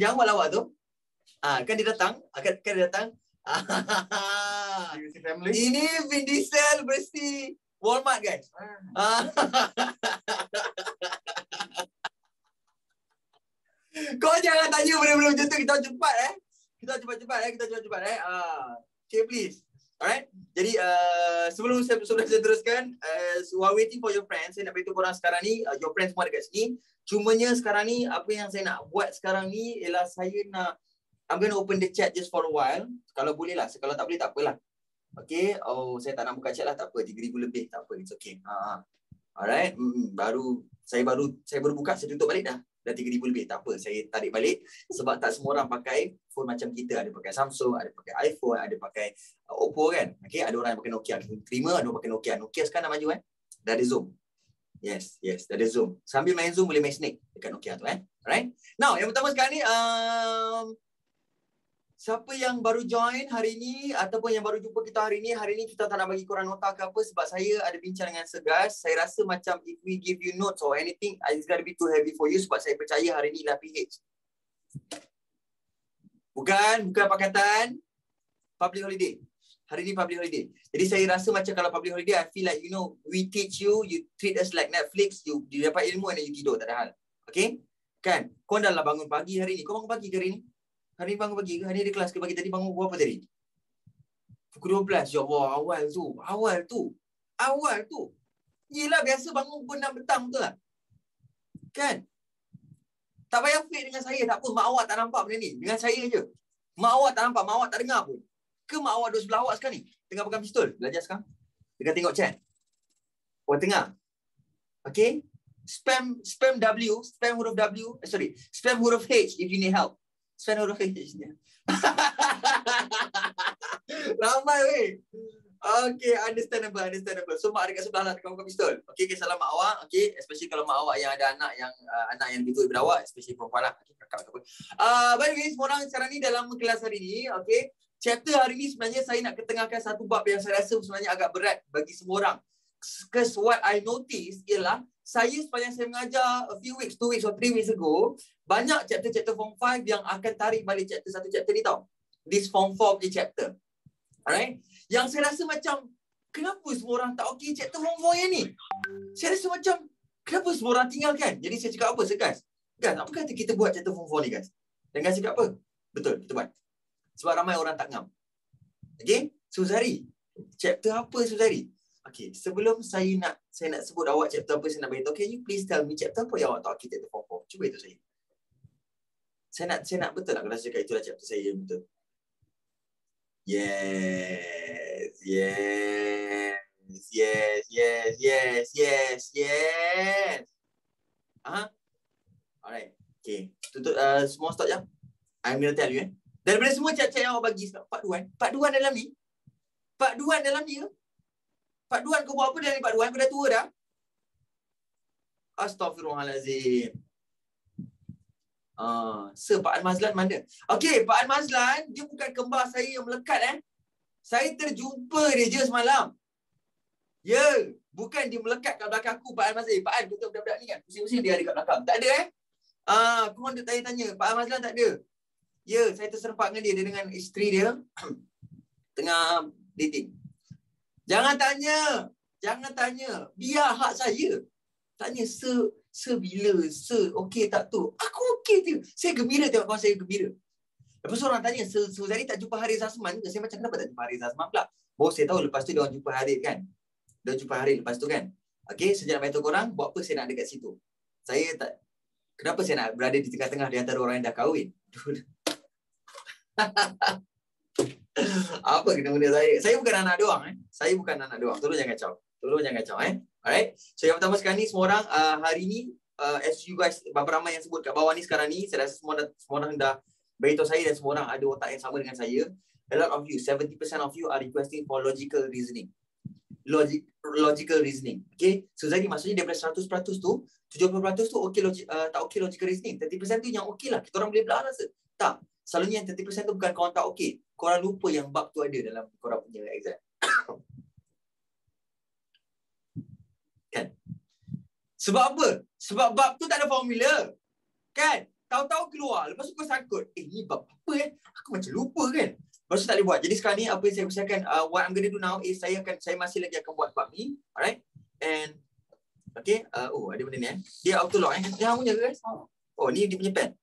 Jangan buat lawak tu. Kan dia datang. Kan dia datang. Ini Vin Diesel versi Walmart guys. Kau jangan tanya benda-benda macam tu. Kita cepat Kita cepat. Okay please. Alright. Jadi sebelum saya teruskan, while waiting for your friends, saya nak beritahu korang sekarang ni, your friends semua dekat sini. Cumanya sekarang ni, apa yang saya nak buat sekarang ni ialah I'm going to open the chat just for a while. Kalau boleh lah. Kalau tak boleh, tak apalah. Okay. Saya tak nak buka chat lah. Tak apa. 3,000 lebih. Tak apa. It's okay. Alright. Saya baru buka, saya tutup balik dah. Dah 3,000 lebih. Tak apa. Saya tarik balik. Sebab tak semua orang pakai phone macam kita. Ada pakai Samsung, ada pakai iPhone, ada pakai Oppo kan. Okay. Ada orang yang pakai Nokia. Terima, ada orang pakai Nokia. Nokia sekarang dah maju Dah ada Zoom. Yes. Dah ada Zoom. Sambil main Zoom, boleh main Snake dekat Nokia tu Alright. Now, yang pertama sekarang ni, siapa yang baru join hari ni ataupun yang baru jumpa kita hari ni kita tak nak bagi korang nota ke apa sebab saya ada bincang dengan Segas. Saya rasa macam if we give you notes or anything, it's gonna be too heavy for you sebab saya percaya hari ni ialah PH. Bukan pakatan, public holiday. Hari ni public holiday. Jadi saya rasa macam kalau public holiday, I feel like, we teach you, you treat us like Netflix, you dapat ilmu dan you tidur, tak ada hal. Okay? Kan? Kau dah lah bangun pagi hari ni. Kau bangun pagi ke hari ni? Hari ni bangun pagi ke? Hari ni ada kelas ke pagi? Tadi bangun pukul apa tadi? Pukul 12. Ya Allah, awal tu. Yelah, biasa bangun pukul 6 petang betul lah. Kan? Tak payah fake dengan saya. Tak apa, mak awak tak nampak benda ni. Dengan saya je. Mak awak tak nampak, mak awak tak dengar pun. Ke mak awak duduk sebelah awak sekarang ni? Tengah pegang pistol. Belajar sekarang. Tengah tengok chat. Tengah. Okay? Spam W, spam huruf W. Spam huruf H if you need help. Spam huruf H ni. Ramai weh. Okay, understandable. So mak dekat sebelah lah tengah pegang pistol. Okay, salam mak awak. Okay, especially kalau mak awak yang ada anak yang lebih tua daripada awak, especially perempuan lah. Okay, kakak ke apa. By the way, semua orang sekarang ni dalam kelas hari ni, okay. Chapter hari ni sebenarnya saya nak ketengahkan satu bab yang saya rasa sebenarnya agak berat bagi semua orang. Because what I notice ialah saya sepanjang saya mengajar a few weeks, 2 weeks or 3 weeks ago, banyak chapter form 5 yang akan tarik balik satu chapter ni tau. This form 4 punya chapter. Alright? Yang saya rasa macam, kenapa semua orang tak okey chapter form 4 yang ni? Saya rasa macam, kenapa semua orang tinggalkan? Jadi saya cakap apa? Guys, apa kata kita buat chapter form 4 ni guys? Dan guys cakap apa? Betul, kita buat. Sebab ramai orang tak ngam. Okay? Suzari. Chapter apa Suzari? Okay, sebelum saya nak sebut awak chapter apa saya nak beritahu. Can you please tell me chapter apa yang awak tak okey chapter form 4? Cuba itu saya. Saya nak betul nak kalau saya cakap itulah chapter saya betul. Yes. Alright. Okay. Tutup semua stop jap. I'm going to tell you Daripada semua chat-chat yang awak bagi Pak Duan dalam ni ke? Pak Duan kau buat apa dalam ni Pak Duan? Kau dah tua dah? Astaghfirullahalazim. Sir, Pak Al-Mazlan mana? Okey, Pak Al-Mazlan dia bukan kembar saya yang melekat Saya terjumpa dia je semalam. Ya, bukan dia melekat kat belakang aku Pak Al-Mazlan. Pak Al, betul budak-budak ni kan? Pusing-pusing dia ada kat belakang. Tak ada kau nak tanya-tanya. Pak Al-Mazlan tak ada. Ya, saya terserempak dengan dia dengan isteri dia tengah dating. Jangan tanya. Biar hak saya. Tanya, Sir bila? Sir okey tak tu? Aku okey je. Saya gembira tengok kawan saya gembira. Lepas tu orang tanya, Sir Zari tak jumpa Haris Azman ke? Saya macam kenapa tak jumpa Haris Azman pula? Saya tahu lepas tu dia orang jumpa Haris kan? Dia jumpa Haris lepas tu kan? Okey, sejak nak beritahu korang, buat apa saya nak ada kat situ? Kenapa saya nak berada di tengah-tengah di antara orang yang dah kahwin? Apa kena benda saya? Saya bukan anak dia orang Tolong jangan kacau. Alright. So yang pertama sekarang ni semua orang hari ni as you guys beberapa ramai yang sebut kat bawah ni sekarang ni, saya rasa semua orang dah beritahu saya dan semua orang ada otak yang sama dengan saya. A lot of you, 70% of you are requesting for logical reasoning. Logical reasoning. Okay. So jadi maksudnya daripada 100% tu 70% tu tak okey logical reasoning. 30% tu yang okey lah. Kita orang boleh belah rasa. Tak. Selalunya yang 30% tu bukan korang tak okey. Korang lupa yang bab tu ada dalam korang punya exam. Kan? Sebab apa? Sebab bab tu tak ada formula. Kan? tahu-tahu keluar. Lepas tu kau sangkut. Ni bab apa Aku macam lupa kan. Lepas tu tak boleh buat. Jadi sekarang ni apa yang saya persiapkan, what I'm gonna do now is saya masih lagi akan buat bab ni. Alright. And okay. Ada benda ni Dia auto lock Dia punya ke guys? Oh, ni dia punya pen.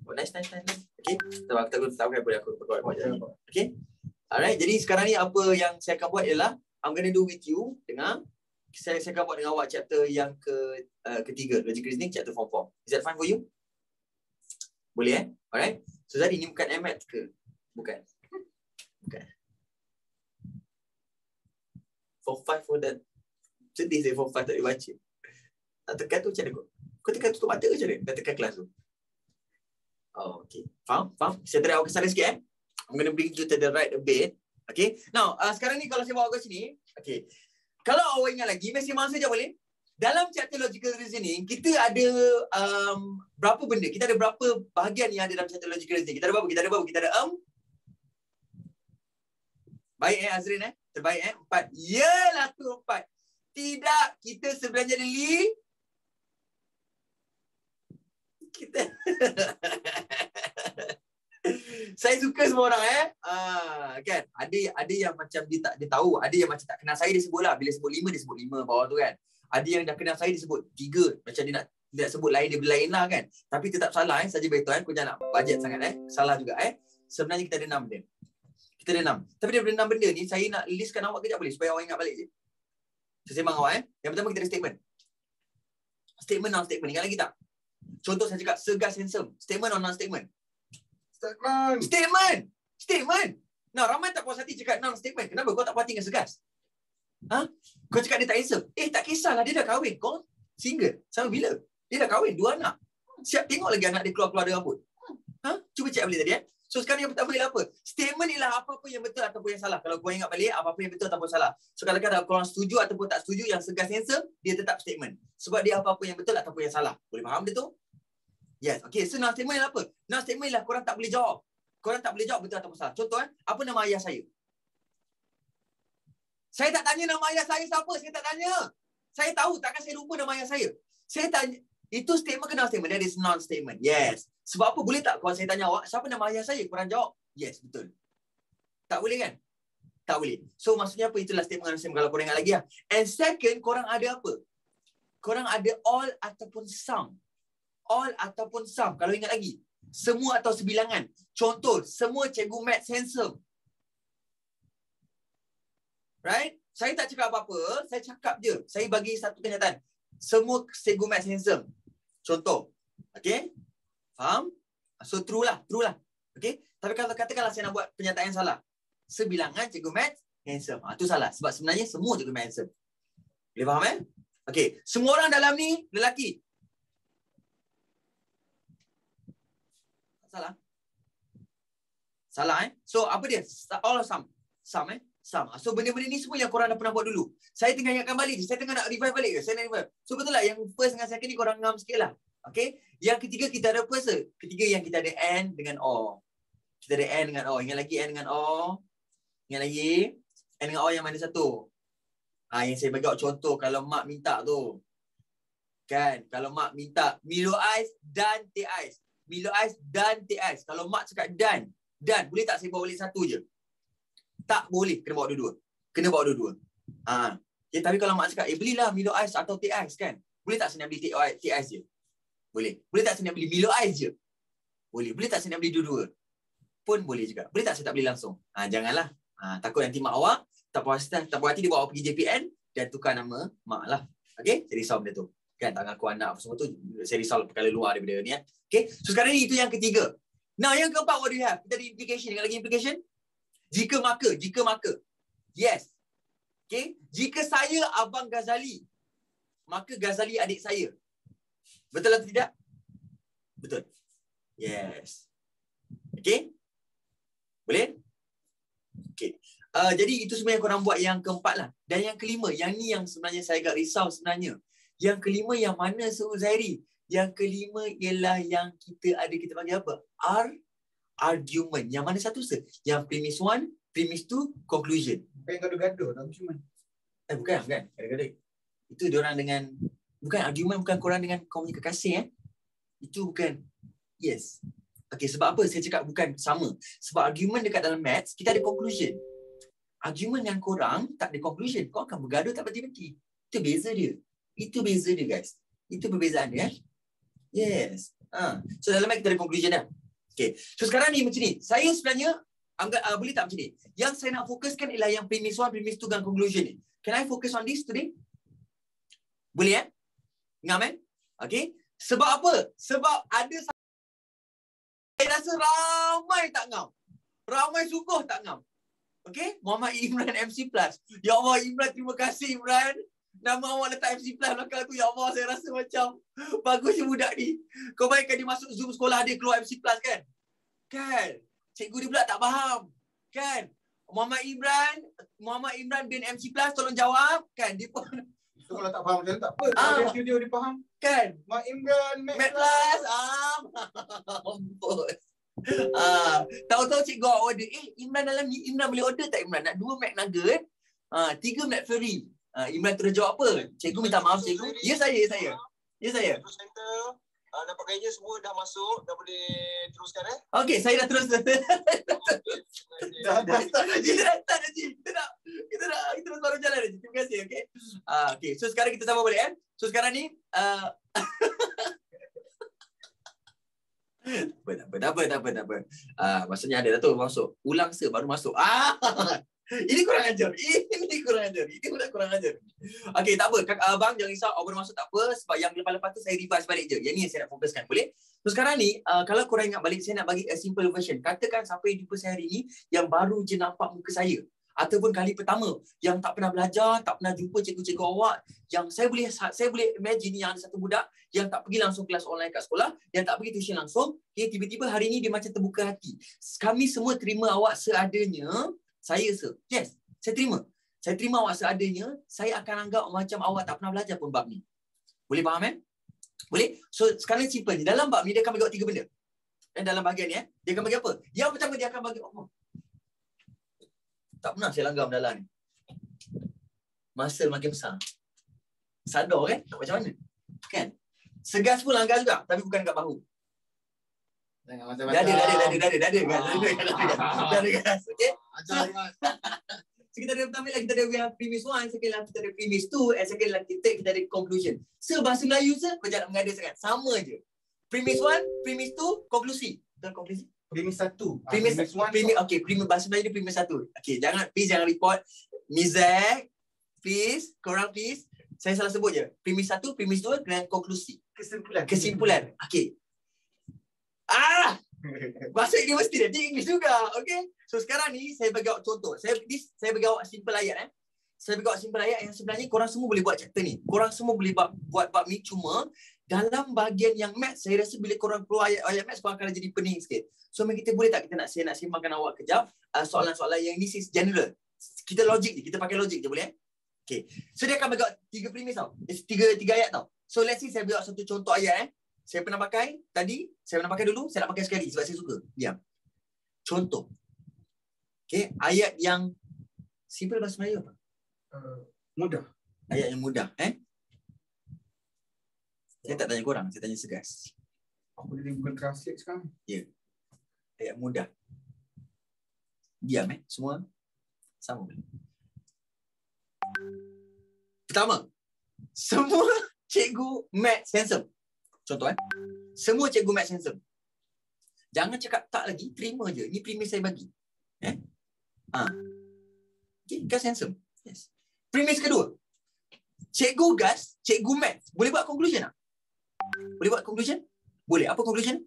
Oh, nice. Okay. Aku tak boleh aku buat je. Okay. Alright. Jadi sekarang ni apa yang saya akan buat ialah I'm gonna do with you dengan saya akan buat dengan awak chapter yang ketiga, logical reasoning chapter form 4. Is that fine for you? Boleh Alright. So jadi ni bukan MAT ke? Bukan. Form 5 for that. Sedih saya form 5 tak boleh baca. Tak tekan tu macam mana kau tekan tutup mata ke macam mana? Dah tekan kelas tu. Oh, okay. Faham? Saya tarik awak ke sana sikit I'm going to bring you to the right a bit. Okay. Now, sekarang ni kalau saya bawa ke sini. Okay. Kalau awak ingat lagi, maksimum saja boleh. Dalam chapter logical reasoning, kita ada berapa benda? Kita ada berapa bahagian yang ada dalam chapter logical reasoning? Kita ada berapa? Kita ada baik Azrin terbaik 4. Yalah tu 4. Tidak, kita sebenarnya kita saya suka semua orang kan. Ada yang macam dia tahu, ada yang macam tak kenal saya dia sebut lah. Bila sebut 5 dia sebut 5 bawah tu kan. Ada yang dah kenal saya dia sebut 3. Macam dia nak sebut lain dia lain lah kan. Tapi tetap salah saja betul kau jangan nak bajet sangat Salah juga Sebenarnya kita ada 6 benda. Kita ada 6. Tapi daripada 6 benda ni saya nak listkan awak kejap boleh supaya awak ingat balik je. Saya sembang awak Yang pertama kita ada statement. Statement non-statement. Ingat lagi tak? Contoh saya cakap segas handsome. Statement or non-statement? Statement. Nah, ramai tak puas hati cakap non-statement. Kenapa kau tak puas hati dengan segas? Kau cakap dia tak handsome. Tak kisahlah, dia dah kahwin. Kau single. Sampai bila? Dia dah kahwin, 2 anak. Siap tengok lagi anak dia keluar-keluar ada rambut. Cuba cek balik tadi So sekarang yang pertama ialah apa? Statement ialah apa-apa yang betul ataupun yang salah. Kalau kau ingat balik, apa-apa yang betul ataupun salah. So kalau korang setuju ataupun tak setuju yang segas handsome, dia tetap statement. Sebab dia apa-apa yang betul ataupun yang salah. Boleh faham dia tu? Yes. Okay, so non-statement ialah apa? Non-statement ialah korang tak boleh jawab. Korang tak boleh jawab betul ataupun salah. Contoh apa nama ayah saya? Saya tak tanya nama ayah saya siapa. Saya tak tanya. Saya tahu, takkan saya lupa nama ayah saya. Saya tanya. Itu statement ke non-statement? That is non-statement. Yes. Sebab apa? Boleh tak kalau saya tanya awak, siapa nama ayah saya? Korang jawab. Yes, betul. Tak boleh kan? Tak boleh. So maksudnya apa? Itulah statement non-statement kalau korang ingat lagi. And second, korang ada apa? Korang ada all ataupun some. All ataupun some. Kalau ingat lagi. Semua atau sebilangan. Contoh, semua cikgu maths handsome. Right? Saya tak cakap apa-apa. Saya cakap je. Saya bagi satu kenyataan. Semua cikgu maths handsome. Contoh. Okay? Faham? So true lah. Okay? Tapi kalau katakanlah saya nak buat pernyataan yang salah. Sebilangan cikgu maths handsome. Itu salah. Sebab sebenarnya semua cikgu maths handsome. Boleh faham Okay. Semua orang dalam ni lelaki. Salah So apa dia? All or some? Some Some. So benda-benda ni semua yang korang dah pernah buat dulu. Saya tengah ingatkan balik. Saya tengah nak revive balik ke? Saya nak revive. So betul lah yang first dengan second ni korang ngam sikit lah. Okay. Yang ketiga kita ada apa se? Ketiga yang kita ada N dengan O. Kita ada N dengan O. Ingat lagi N dengan O. Ingat lagi. N dengan O yang mana satu? Yang saya bagi contoh kalau mak minta tu. Kan? Kalau mak minta Milo Ais dan teh ais. Milo Ais dan teh ais. Kalau mak cakap dan. Boleh tak saya bawa balik satu je? Tak boleh. Kena bawa dua-dua. Okay, tapi kalau mak cakap, belilah Milo Ais atau teh ais kan? Boleh tak saya nak beli teh ais je? Boleh. Boleh tak saya nak beli Milo Ais je? Boleh. Boleh tak saya nak beli dua-dua? Pun boleh juga. Boleh tak saya tak beli langsung? Janganlah. Takut nanti mak awak tak puas hati dia bawa pergi JPN dan tukar nama mak lah. Okay? Saya risau benda tu. Kan tak ngaku anak apa semua tu. Saya risau perkara luar daripada ni. Okay? So sekarang ni itu yang ketiga. Now yang keempat, what do you have? Kita ada implication. Ingat lagi implication? Jika maka. Yes. Okay? Jika saya Abang Ghazali, maka Ghazali adik saya. Betul atau tidak? Betul. Yes. Okay? Boleh? Okay. Jadi itu semua yang korang buat yang keempat lah. Dan yang kelima, yang ni yang sebenarnya saya agak risau sebenarnya. Yang kelima yang mana Suhul Zairi? Yang kelima ialah yang kita panggil apa? Argument. Yang mana satu se? Yang premise 1, premise 2, conclusion. Bukan gaduh-gaduh, argument. Bukan. Gaduh-gaduh. Itu diorang dengan bukan argument, bukan korang dengan kau punya kekasih Itu bukan. Yes. Okay, sebab apa saya cakap bukan sama? Sebab argument dekat dalam maths, kita ada conclusion. Argument yang korang tak ada conclusion. Kau akan bergaduh tak berhenti-henti. Itu beza dia. Itu beza dia, guys. Itu perbezaan dia. Yes. So dalam maths kita ada conclusion dah. Okay. So sekarang ni macam ni. Saya sebenarnya boleh tak macam ni? Yang saya nak fokuskan ialah yang premise 1, premise 2 dan conclusion ni. Can I focus on this today? Boleh Ngam Okay. Sebab apa? Sebab ada saya rasa ramai tak ngam. Ramai sungguh tak ngam. Okay? Muhammad Imran MC Plus. Ya Allah Imran, terima kasih Imran. Nama awak letak MC Plus belakang tu. Ya Allah, saya rasa macam bagusnya budak ni. Kau bayangkan dia masuk Zoom sekolah dia keluar MC Plus kan? Kan? Cikgu dia pula tak faham. Kan? Muhammad Imran bin MC Plus tolong jawab. Kan? Dia pun kalau tak faham macam tak apa. Kalau studio dia faham. Kan? Mak Imran, Math Plus. Mampus. Tahu-tahu cikgu awak order. Imran dalam ni, Imran boleh order tak Imran? Nak 2 McNugget, 3 McFlurry. Imran terus jawab apa? Cikgu minta maaf cikgu. Ya saya. Terus center, nampak gayanya semua dah masuk, dah boleh teruskan Okey, saya dah terus. Dah. Kita terus baru jalan lagi. Terima kasih, okey. Okey, so sekarang kita sama balik So sekarang ni tak apa. Maksudnya ada tu masuk. Ulang baru masuk. Ini kurang ajar. Ini kurang ajar. Okey, tak apa. Abang jangan risau. Awak baru masuk tak apa. Sebab yang lepas-lepas tu saya revise balik je. Yang ni yang saya nak fokuskan. Boleh? So sekarang ni, kalau korang ingat balik, saya nak bagi a simple version. Katakan siapa yang jumpa saya hari ni, yang baru je nampak muka saya. Ataupun kali pertama, yang tak pernah belajar, tak pernah jumpa cikgu-cikgu awak. Yang saya boleh imagine yang ada satu budak yang tak pergi langsung kelas online kat sekolah, yang tak pergi tuition langsung. Okay, tiba-tiba hari ni dia macam terbuka hati. Kami semua terima awak seadanya. Yes, saya terima. Saya terima awak seadanya. Saya akan anggap macam awak tak pernah belajar pun bab ni. Boleh faham Boleh? So sekarang simple je. Dalam bab ni dia akan bagi 3 benda. Dan dalam bahagian ni dia akan bagi apa? Yang pertama dia akan bagi tak pernah saya langgar mendalam ni. Masa makin besar. Sadar macam mana? Kan? Segas pun langgar juga, tapi bukan kat bahu. Jangan macam-macam. Dada gas. Okay? Ajar Iman. So kita ada pertama lagi, kita ada premise 1, second lagi kita ada premise 2, and second lagi kita ada conclusion. Bahasa Melayu kau jangan mengada sangat. Sama je. Premise 1, premise 2, konklusi. Betul konklusi? Premis 1. Okay, bahasa Melayu ni premise 1. Okay, jangan report. Mizek, please, korang please. Saya salah sebut je. Premise 1, premise 2 dengan konklusi. Kesimpulan. Okay. Bahasa universiti dia English juga. Okay. So sekarang ni saya bagi awak contoh. Saya bagi awak simple ayat Saya bagi awak simple ayat yang sebenarnya korang semua boleh buat chapter ni. Korang semua boleh buat bab ni, cuma dalam bahagian yang maths, saya rasa bila korang keluar ayat maths, korang akan jadi pening sikit. So kita boleh tak saya nak sembangkan awak kejap soalan-soalan yang ni is general. Kita logik je, kita pakai logik je, boleh? Okay. So dia akan bagi awak 3 premis tau. 3 ayat tau. So let's say saya bagi awak satu contoh ayat Saya pernah pakai tadi, saya pernah pakai dulu, saya nak pakai sekali sebab saya suka. Diam. Contoh. Okay, ayat yang simple bahasa Melayu apa? Mudah. Ayat yang mudah, Saya tak tanya korang, saya tanya Segas. Aku boleh Google Translate sekarang. Ya. Ayat mudah. Diam, semua sama. Pertama, semua cikgu maths handsome. Contoh semua cikgu maths handsome. Jangan cakap tak lagi, terima je. Ni premis saya bagi. Okay, Gas handsome. Yes. Premis kedua. Cikgu Gas, cikgu maths. Boleh buat conclusion tak? Boleh buat conclusion? Boleh. Apa conclusion?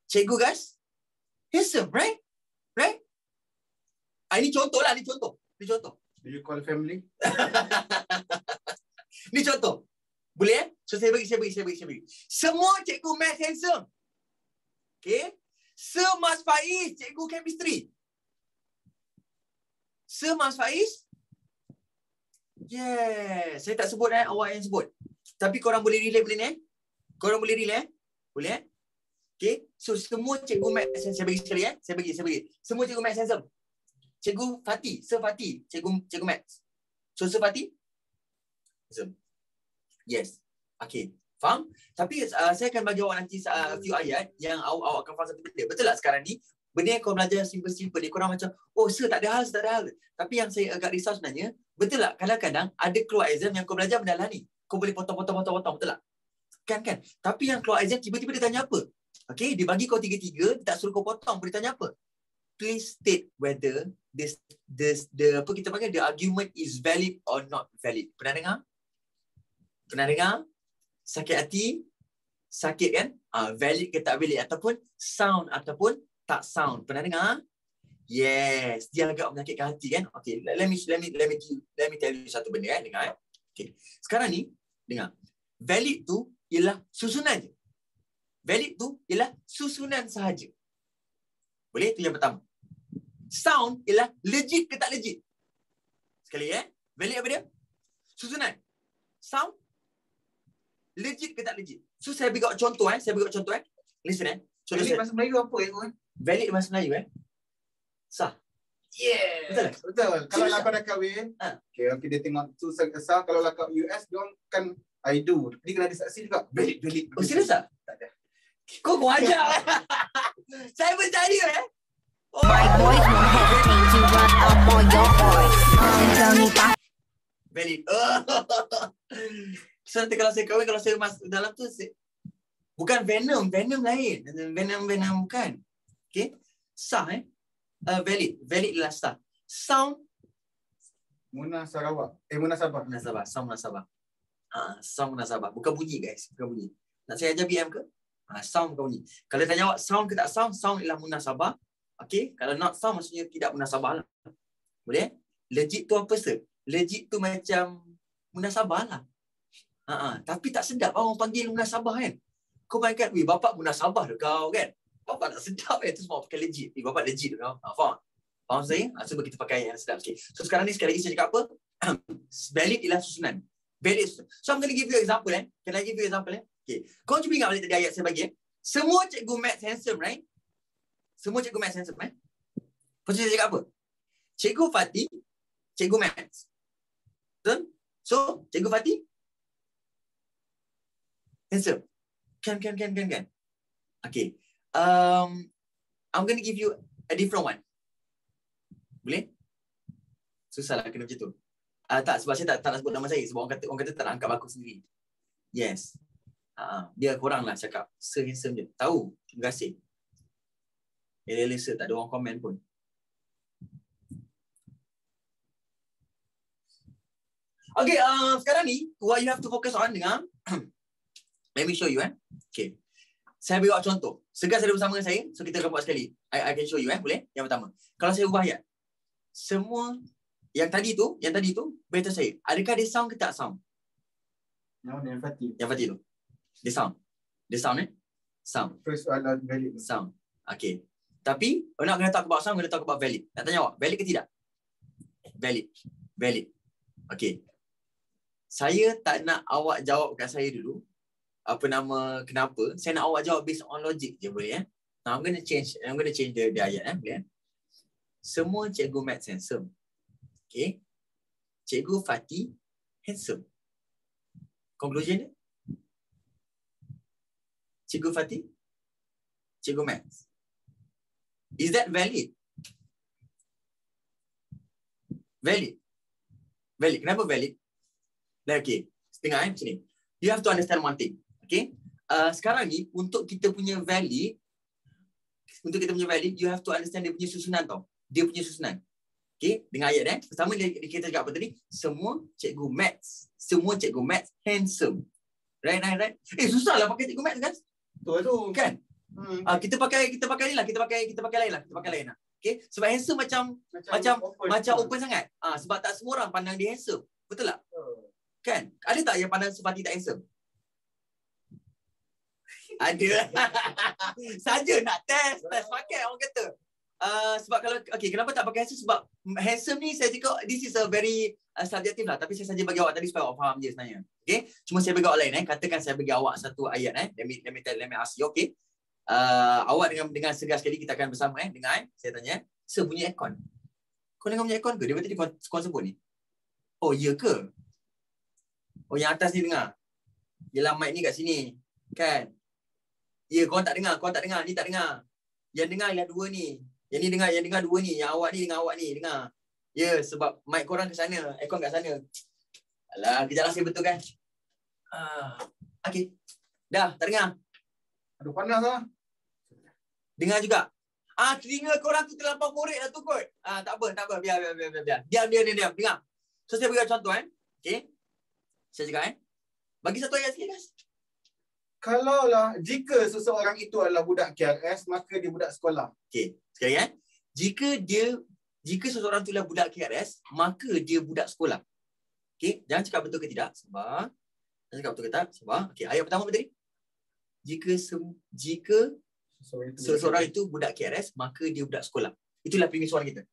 Cikgu Gas, handsome, right? Right? Ini contoh lah, ini contoh. Do you call family? Ni contoh. Boleh So saya bagi. Semua cikgu maths handsome. Okay. Mas Faiz, cikgu chemistry. Mas Faiz. Yes. Saya tak sebut awak yang sebut. Tapi korang boleh relate boleh ni? Korang boleh relate? Boleh? Okay. So semua cikgu maths saya bagi sekali Saya bagi. Semua cikgu maths handsome. Cikgu Fatih, Sir Fatih, cikgu maths. So Sir Fatih? Handsome. Yes. Okay. Faham? Tapi saya akan bagi awak nanti few ayat yang awak akan faham satu benda. Betul tak sekarang ni? Benda yang kau belajar simple-simple ni, korang macam, oh sir tak ada hal, tak ada hal. Tapi yang saya agak risau sebenarnya, betul tak? Kadang-kadang ada keluar exam yang kau belajar benda lah ni. Kau boleh potong, betul tak? Kan? Tapi yang keluar exam tiba-tiba dia tanya apa? Okay, dia bagi kau tiga-tiga, dia tak suruh kau potong, dia tanya apa? Please state whether the apa kita panggil, the argument is valid or not valid. Pernah dengar? Pernah dengar? Sakit hati, sakit kan? Valid ke tak valid, ataupun sound ataupun tak sound. Pernah dengar? Yes, dia agak menyakitkan hati kan? Okay, let me tell you satu benda kan, dengar. Okay, sekarang ni dengar. Valid tu ialah susunan je. Valid tu ialah susunan sahaja. Boleh? Itu yang pertama. Sound ialah legit ke tak legit. Sekali valid apa dia? Susunan. Sound legit ke tak legit. So saya bagi contoh Listen contoh Valid bahasa Melayu apa kan? Valid bahasa Melayu sah. Yeah. Betul. Kalau nak kau dah kahwin, okay, dia tengok tu sah. Kalau lah kat US, dia kan I do. Dia kena ada saksi juga. Valid. Oh serius tak? Tak ada. Kau ajar. Saya percaya My boys won't hesitate to run up on your boys. Valid. So nanti kalau saya kahwin, kalau saya masuk dalam tu, bukan Venom lain. Venom bukan. Okay. Sah valid adalah sah. Sound Munasabah. Sound munasabah. Bukan bunyi guys, bukan bunyi. Nak saya ajar BM ke? Sound bukan bunyi. Kalau tanya awak sound ke tak sound ialah munasabah. Okay, kalau not sound maksudnya tidak munasabah lah. Boleh? Legit tu apa sir? Legit tu macam munasabah lah. Tapi tak sedap orang panggil munasabah kan. Kau bayangkan, bapak munasabah dah kau kan. Bapak tak sedap tu semua pakai legit. Bapak legit kau. Faham saya? Cuba kita pakai yang sedap sikit. So sekarang ni sekali lagi saya cakap apa? Valid ialah susunan. Valid susunan. So I'm going to give you example Can I give you example Okay. Kau cuba ingat balik tadi ayat saya bagi Semua cikgu maths handsome, right? Semua cikgu maths handsome, right? Lepas tu saya cakap apa? Cikgu Fatih, cikgu maths. Betul? So, cikgu Fatih handsome. Kan. Okay. I'm going to give you a different one. Boleh? Susah lah kena macam tu. Tak, sebab saya tak nak sebut nama saya. Sebab orang kata tak nak angkat baku sendiri. Yes. Dia korang lah cakap. Sir handsome je. Tahu. Terima kasih. Sir, tak ada orang komen pun. Okay, sekarang ni, what you have to focus on dengan let me show you Okay. Saya beri contoh. Segar saya bersama dengan saya, so kita akan buat sekali. I can show you boleh? Yang pertama. Kalau saya ubah ayat. Semua yang tadi tu, beritahu saya, adakah dia sound ke tak sound? Yang Fatih. Yang Fatih tu. Dia sound. Sound. First soalan valid. Sound. Okay. Tapi, nak kena talk about sound, kena talk about valid. Nak tanya awak, valid ke tidak? Valid. Okay. Saya tak nak awak jawab kat saya dulu. Kenapa? Saya nak awak jawab based on logic je, boleh Now I'm going to change the ayat boleh Semua cikgu maths handsome. Okay. Cikgu Fatih handsome. Conclusion dia? Cikgu Fatih, cikgu maths. Is that valid? Valid. Kenapa valid? Okay. Tengah macam ni. You have to understand one thing. Okay. Sekarang ni, untuk kita punya valid, you have to understand dia punya susunan tau. Dia punya susunan. Okay. Dengan ayat pertama kita cakap apa tadi? Semua cikgu maths handsome. Right. Susah lah pakai cikgu maths kan? Betul tu. Kan? Kita pakai lain lah. Okay. Sebab handsome macam open sangat. Sebab tak semua orang pandang dia handsome. Betul tak? Kan? Ada tak yang pandang Fatih tak handsome? Ada. Saja nak test pakai orang kata. Sebab kalau kenapa tak pakai handsome? Sebab handsome ni saya cakap this is a very subjective lah, tapi saya saja bagi awak tadi supaya awak faham je sebenarnya. Okay? Cuma saya bagi awak lain Katakan saya bagi awak satu ayat let me ask you, okay? Awak dengan segar sekali kita akan bersama dengar saya tanya, sir bunyi aircon. Kau dengar bunyi aircon ke? Dia tadi kau sebut ni. Oh ya ke? Oh yang atas ni dengar. Yelah mic ni kat sini. Kan? Ya, korang tak dengar. Ni tak dengar. Yang dengar ialah dua ni. Yang dengar dua ni. Yang awak ni dengan awak ni dengar. Ya, sebab mic korang ke sana. Aircon kat sana. Alah, kejap lah saya betulkan. Okey. Dah, tak dengar. Aduh, panas lah. Dengar juga. Telinga korang tu terlampau korek lah tu kot. Tak apa. Biar. Diam. Dengar. So, saya bagi contoh Okey. Saya cakap bagi satu ayat sikit, guys. Kalaulah, jika seseorang itu adalah budak KRS, maka dia budak sekolah. Okey. Sekali Jika seseorang tu adalah budak KRS, maka dia budak sekolah. Okey. Jangan cakap betul ke tidak. Sabar. Okey. Ayat pertama apa tadi? Jika seseorang itu budak KRS, maka dia budak sekolah. Itulah premis soalan kita.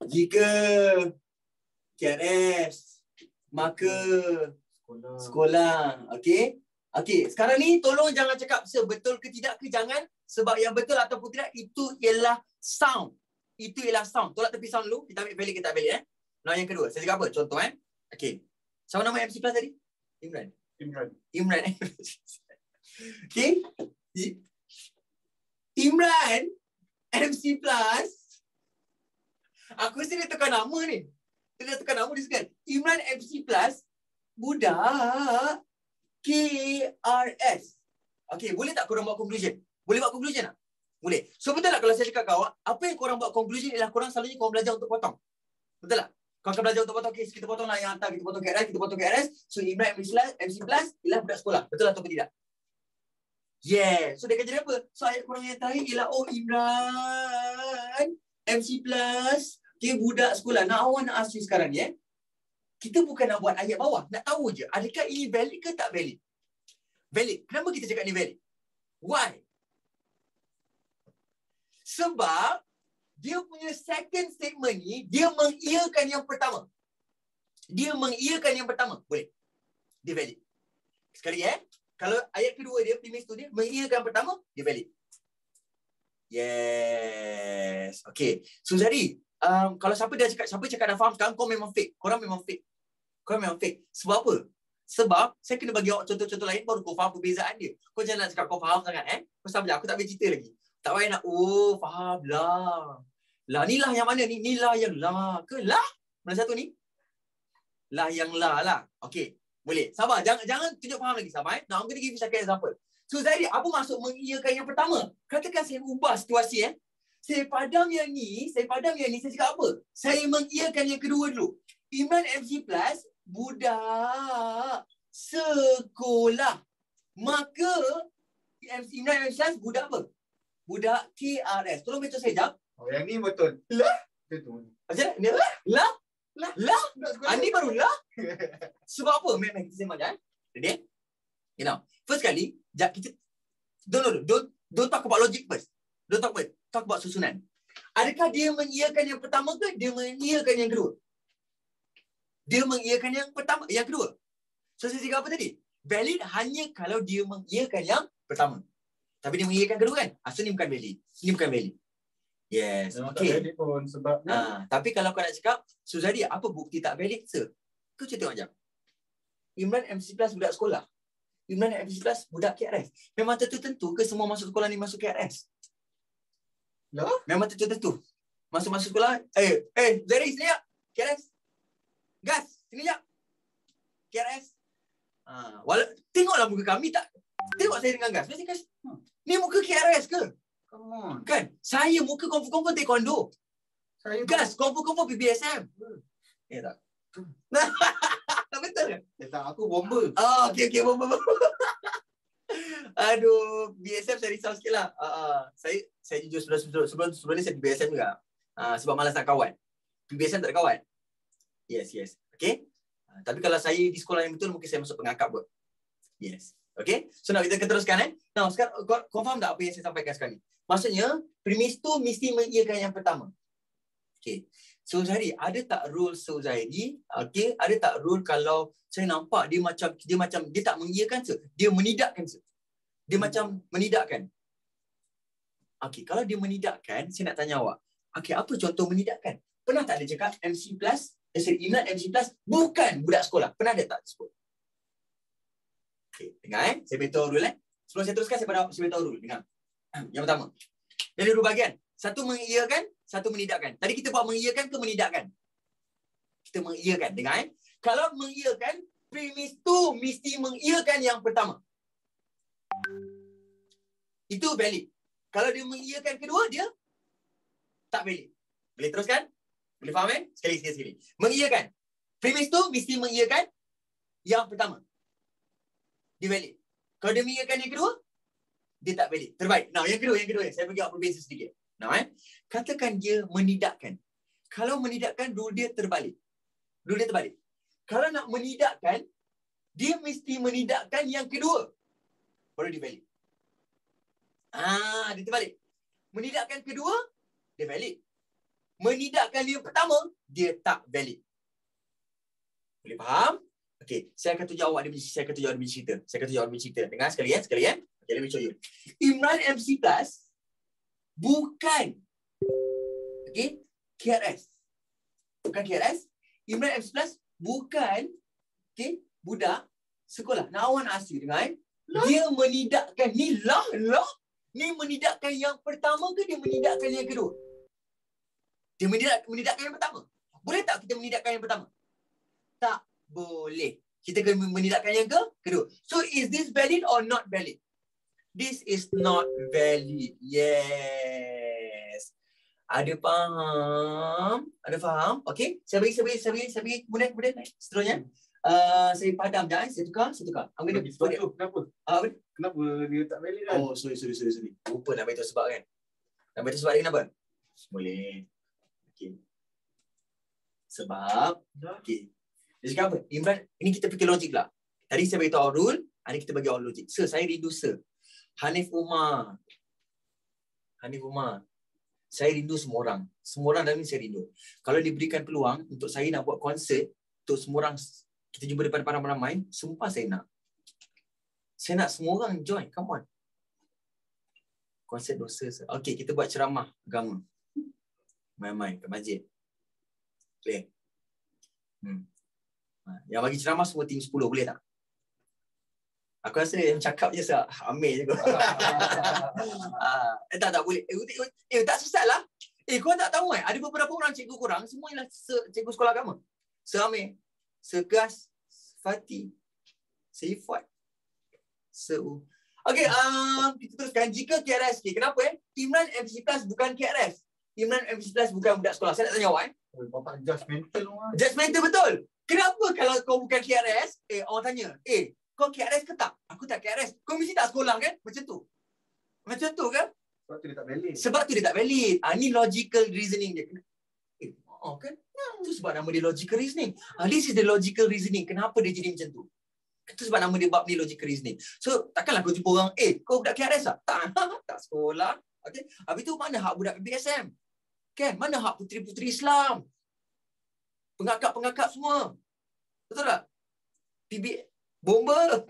Jika KRS, maka sekolah. Okey. Sekarang ni tolong jangan cakap betul ke tidak ke, jangan. Sebab yang betul ataupun tidak itu ialah sound. Tolak tepi sound dulu. Kita ambil valid ke tak valid Nah, yang kedua. Saya cakap apa? Contoh Okey. Siapa nama MC Plus tadi? Imran. Okey. Imran MC Plus. Aku mesti dia tukar nama ni. Dia tukar nama dia sekarang. Imran MC Plus budak KRS. Okey, boleh tak korang buat conclusion? Boleh buat conclusion tak? Boleh. So betul tak kalau saya cakap kau, apa yang korang buat conclusion ialah korang selalunya korang belajar untuk potong. Betul tak? Kau akan belajar untuk potong. Okey, kita potonglah yang hantar, kita potong KRS. So Imran MC Plus ialah budak sekolah. Betul atau tidak? Yeah. So dia akan jadi apa? So ayat korang yang terakhir ialah Imran MC Plus budak sekolah. Now awak nak ask you sekarang ni kita bukan nak buat ayat bawah. Nak tahu je adakah ini valid ke tak valid? Valid. Kenapa kita cakap ni valid? Why? Sebab dia punya second statement ni dia mengiyakan yang pertama. Boleh. Dia valid. Sekali kalau ayat kedua dia premis tu dia mengiyakan yang pertama, dia valid. Yes. Okay. So jadi kalau siapa cakap dah faham sekarang, kau memang fake. Korang memang fake. Sebab apa? Sebab saya kena bagi awak contoh-contoh lain baru kau faham perbezaan dia. Kau jangan nak cakap kau faham sangat Kau sabar, aku tak boleh cerita lagi. Tak payah nak faham lah. Ni lah yang mana ni? Ni lah yang lah ke lah? Mana satu ni? Lah yang lah. Okay. Boleh. Sabar. Jangan tunjuk faham lagi. Sabar Now I'm going to give you second example. So Zairi, apa maksud mengiyakan yang pertama? Katakan saya ubah situasi Saya padam yang ni, saya cakap apa? Saya mengiyakan yang kedua dulu. Imran MC Plus, budak sekolah. Maka, Imran MC Plus, budak apa? Budak KRS. Tolong betul saya jap. Yang ni betul. Lah. Betul. Macam mana? Lah. Ini baru lah. Sebab apa? Kita sembang je. Ready? First kali, kita don't talk about logic first. Don't talk about susunan. Adakah dia mengiyakan yang pertama ke dia mengiyakan yang kedua? Dia mengiyakan yang pertama, yang kedua. So saya cakap apa tadi? Valid hanya kalau dia mengiyakan yang pertama. Tapi dia mengiyakan kedua kan? So ni bukan valid. Yes. Okay. Valid pun sebab tapi kalau kau nak cakap, Suzadi, apa bukti tak valid, sir? Kau tengok jap. Imran MC Plus budak sekolah. Imran MC Plus budak KRS. Memang tentu ke semua masuk sekolah ni masuk KRS? Lah? Memang tentu. Masuk sekolah. Zari, sini jap. KRS. Gas, sini jap. KRS. Tengoklah muka kami tak. Tengok saya dengan Gas. Mesti Gas. Ni muka KRS ke? Come on. Kan? Saya muka confirm taekwondo. Saya Gas, confirm PBSM. Tak? Betul ke? tak, aku bomber. Okay, bomba. Aduh, BSM saya risau sikit lah. Saya jujur sebelum ni saya BSM juga. Sebab malas nak kawan. BSM tak ada kawan. Yes. Okay. Tapi kalau saya di sekolah yang betul, mungkin saya masuk pengakap buat. Yes. Okay. So nak kita teruskan Now sekarang kau faham tak apa yang saya sampaikan sekarang ni? Maksudnya, premis tu mesti mengiyakan yang pertama. Okay. So Zahiri, ada tak rule Zahiri? Okay, ada tak rule kalau saya nampak dia tak mengiyakan dia menidakkan Dia macam menidakkan. Okay, kalau dia menidakkan, saya nak tanya awak. Okay, apa contoh menidakkan? Pernah tak dia cakap MC Plus Imran MC Plus bukan budak sekolah. Pernah ada tak sebut? Okay, dengar saya beritahu dulu Sebelum saya teruskan, saya beritahu dulu. Dengar. Yang pertama. Dari dua bahagian. Satu mengiyakan, satu menidakkan. Tadi kita buat mengiyakan ke menidakkan? Kita mengiyakan. Dengar Kalau mengiyakan, premis tu mesti mengiyakan yang pertama. Itu valid. Kalau dia mengiyakan kedua, dia tak valid. Boleh teruskan? Boleh faham kan? Sekali. Mengiyakan. Premis tu mesti mengiyakan yang pertama. Dia valid. Kalau dia mengiyakan yang kedua, dia tak valid. Terbaik. Now, yang kedua. Saya bagi awak berbeza sedikit. Now, katakan dia menidakkan. Kalau menidakkan, rule dia terbalik. Kalau nak menidakkan, dia mesti menidakkan yang kedua. Baru dia valid. Dia terbalik. Menidakkan kedua, dia valid. Menidakkan yang pertama, dia tak valid. Boleh faham? Okey, saya akan tunjuk awak dia punya cerita. Dengar sekali. Okay, let me show you. Imran MC Plus bukan KRS. Bukan KRS. Imran MC Plus bukan budak sekolah. Nak awak nak asyik dengar. Dia menidakkan ni lah. Ni menidakkan yang pertama ke dia menidakkan yang kedua? Dia menidakkan yang pertama. Boleh tak kita menidakkan yang pertama? Tak boleh. Kita kena menidakkan yang kedua. So is this valid or not valid? This is not valid. Yes. Ada faham? Okey. Saya bagi kemudian seterusnya. Saya padam dah. Saya tukar. I'm going to Kenapa? Kenapa dia tak valid kan? Oh, sorry. Lupa nak beritahu sebab kan. Nak beritahu sebab dia kenapa? Boleh. Okey. Sebab dia cakap apa? Imran, ini kita fikir logik lah. Tadi saya beritahu rule, hari kita bagi awal logik. Saya rindu Hanif Umar. Saya rindu semua orang. Semua orang dalam ini saya rindu. Kalau diberikan peluang untuk saya nak buat konsert, untuk semua orang kita jumpa depan ramai-ramai, sumpah saya nak. Saya nak semua orang join. Come on. Konsert dosa. Okey, kita buat ceramah agama. Main-main ke masjid. Boleh? Yang bagi ceramah semua tim 10, boleh tak? Aku rasa yang cakap je Amir je. Tak boleh. Tak sesat lah. Korang tak tahu ada beberapa orang cikgu korang, semua ialah cikgu sekolah agama. Amir, Gas, Fatih, Ifat, Okey, kita teruskan. Jika KRS, kenapa Imran MC Plus bukan KRS. Imran MC Plus bukan budak sekolah. Saya nak tanya awak Bapak judgemental orang. Judgemental betul. Kenapa kalau kau bukan KRS, orang tanya, kau KRS ke tak? Aku tak KRS. Kau mesti tak sekolah kan? Macam tu kan? Sebab tu dia tak valid. Ni logical reasoning dia. Kan? Itu sebab nama dia logical reasoning. This is the logical reasoning. Kenapa dia jadi macam tu? Itu sebab nama dia bab ni logical reasoning. So, takkanlah kau jumpa orang, kau budak KRS tak? Tak sekolah. Okay? Habis tu mana hak budak PBSM? Kan? Mana hak puteri-puteri Islam? Pengakap-pengakap semua. Betul tak? Bomba.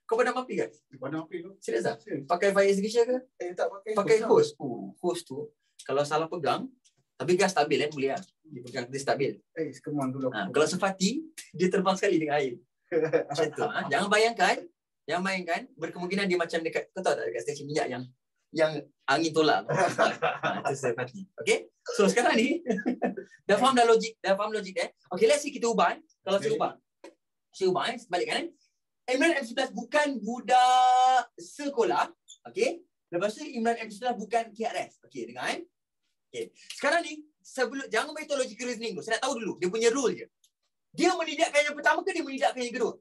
Kau padam api kan? Padam api tu. Serius tak? Pakai fire extinguisher ke? Tak pakai. Pakai hose. Hose tu, kalau salah pegang, tapi gas stabil boleh lah. Dia pegang, dia stabil. Come on dulu. Kalau Sefati, dia terbang sekali dengan air. Macam tu. Jangan bayangkan, berkemungkinan dia macam dekat, kau tahu tak dekat stesen minyak yang angin tolak. Itu Sefati. Okay? So sekarang ni, dah faham logik. Okay, let's see kita ubah. Kalau saya ubah, sebalikkan. Imran MC Plus bukan budak sekolah. Okay? Lepas tu Imran MC Plus bukan KRS. Okay, dengar Okay. Sekarang ni, jangan beritahu logical reasoning tu. Saya nak tahu dulu. Dia punya rule je. Dia menidakkan yang pertama ke dia menidakkan yang kedua?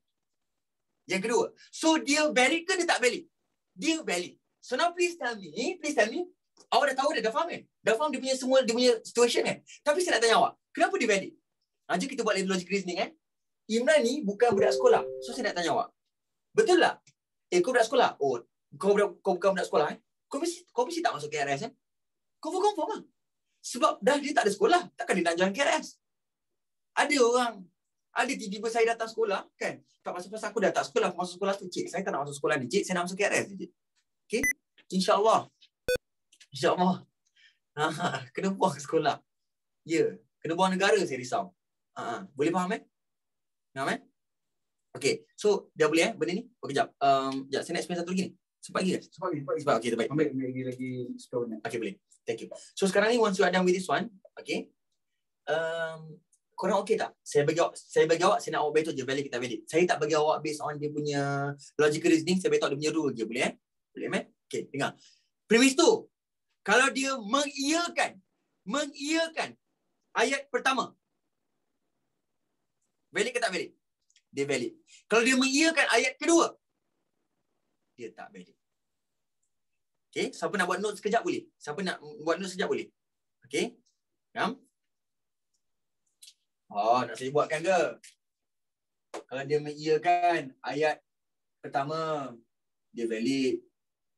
Yang kedua. So, dia valid ke dia tak valid? Dia valid. So, now please tell me. Awak dah tahu dah faham kan? Dah faham dia punya situation kan? Tapi saya nak tanya awak. Kenapa dia valid? Jom kita buat logical reasoning Imran ni bukan budak sekolah. So, saya nak tanya awak. Betul tak? Kau budak sekolah? Oh, kau bukan budak sekolah Kau mesti tak masuk KRS Confirm lah. Sebab dah dia tak ada sekolah. Takkan dia nak join KRS. Ada tiba-tiba saya datang sekolah kan. Tak pasal aku dah tak sekolah. Aku masuk sekolah tu. Cik, saya tak nak masuk sekolah ni. Cik, saya nak masuk KRS je. Okay? InsyaAllah. Kena buang sekolah. Ya. Kena buang negara saya risau. Boleh faham Faham Okay, so dah boleh benda ni? Okay, sekejap. Sekejap, saya nak explain satu lagi ni. Sempat lagi ke? Sebab okay, terbaik. Ambil lagi 10 minit. Okay, boleh. Thank you. So sekarang ni once you are done with this one, okay. Korang okay tak? Saya bagi awak, saya nak awak betul je valid kita valid. Saya tak bagi awak based on dia punya logical reasoning, saya bagi awak dia punya rule je. Boleh Boleh Okay, dengar. Premis tu, kalau dia mengiyakan ayat pertama, valid ke tak valid? Dia valid. Kalau dia mengiyakan ayat kedua, dia tak valid. Okay, siapa nak buat note sekejap boleh? Siapa nak buat note sekejap boleh? Okay, faham? Nak saya buatkan ke? Kalau dia mengiyakan ayat pertama, dia valid.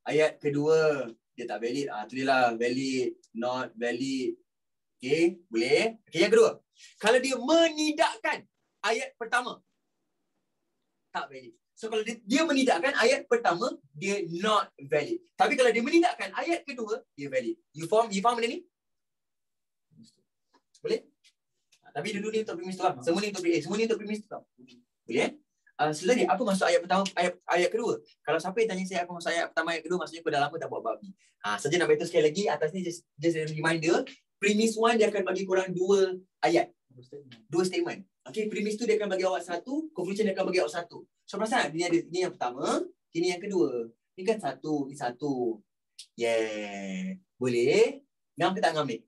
Ayat kedua, dia tak valid. Tulislah valid, not valid. Okay, boleh? Okay, yang kedua. Kalau dia menidakkan ayat pertama, tak valid. So kalau dia menidakkan ayat pertama, dia not valid. Tapi kalau dia menidakkan ayat kedua, dia valid. You faham benda ni? Boleh? Tapi dulu ni untuk premis tu lah. Semua ni untuk premis tu tau. Boleh sebenarnya apa maksud ayat pertama, ayat kedua? Kalau siapa yang tanya saya apa maksud ayat pertama, ayat kedua, maksudnya kau dah lama tak buat babi. Saja nak beritahu sekali lagi, atas ni just a reminder, premis 1 dia akan bagi korang 2 ayat. 2 statement. Okay, premis tu dia akan bagi awak 1, conclusion dia akan bagi awak 1. So perasan tak? Ni yang pertama, ini yang kedua. Ni kan 1, ni 1. Yeah. Boleh? Ngam ke tak ngam ni?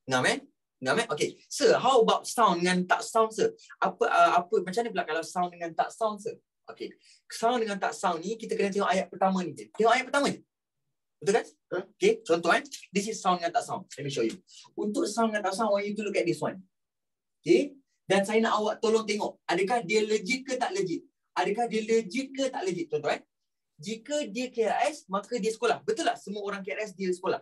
Ngam Okay. Sir, how about sound dengan tak sound, sir? Apa macam mana pula kalau sound dengan tak sound, sir? Okay. Sound dengan tak sound ni kita kena tengok ayat pertama ni je. Tengok ayat pertama je. Betul kan? Okay, contoh this is sound dengan tak sound. Let me show you. Untuk sound dengan tak sound, I want you to look at this one. Okay? Dan saya nak awak tolong tengok, adakah dia legit ke tak legit? Adakah dia legit ke tak legit? Contoh jika dia KRS, maka dia sekolah. Betul tak? Semua orang KRS dia sekolah.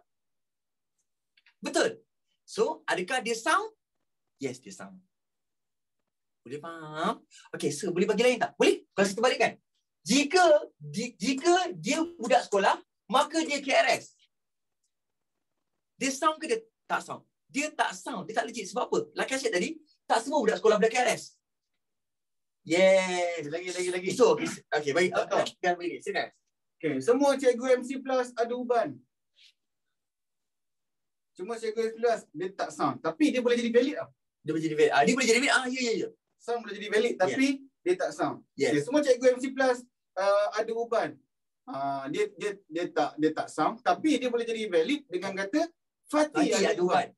Betul. So, adakah dia sound? Yes, dia sound. Boleh faham? Okay, sir, boleh bagi lain tak? Boleh? Kalau kita balikkan. Jika dia budak sekolah, maka dia KRS. Dia sound ke dia tak sound? Dia tak sound. Dia tak legit. Sebab apa? Like I said tadi, tak semua budak sekolah budak KRS. Yes. Lagi. So, okay, baik. Biar boleh. Silakan. Okay, semua cikgu MC Plus ada uban. Cuma cikgu MC Plus dia tak sound, tapi dia boleh jadi valid tau. Dia boleh jadi valid. Dia boleh jadi valid. Ya. Sound boleh jadi valid tapi dia tak sound. Yes. Okay, semua cikgu MC Plus ada uban. Dia tak sound, tapi dia boleh jadi valid dengan kata Fatih ada uban.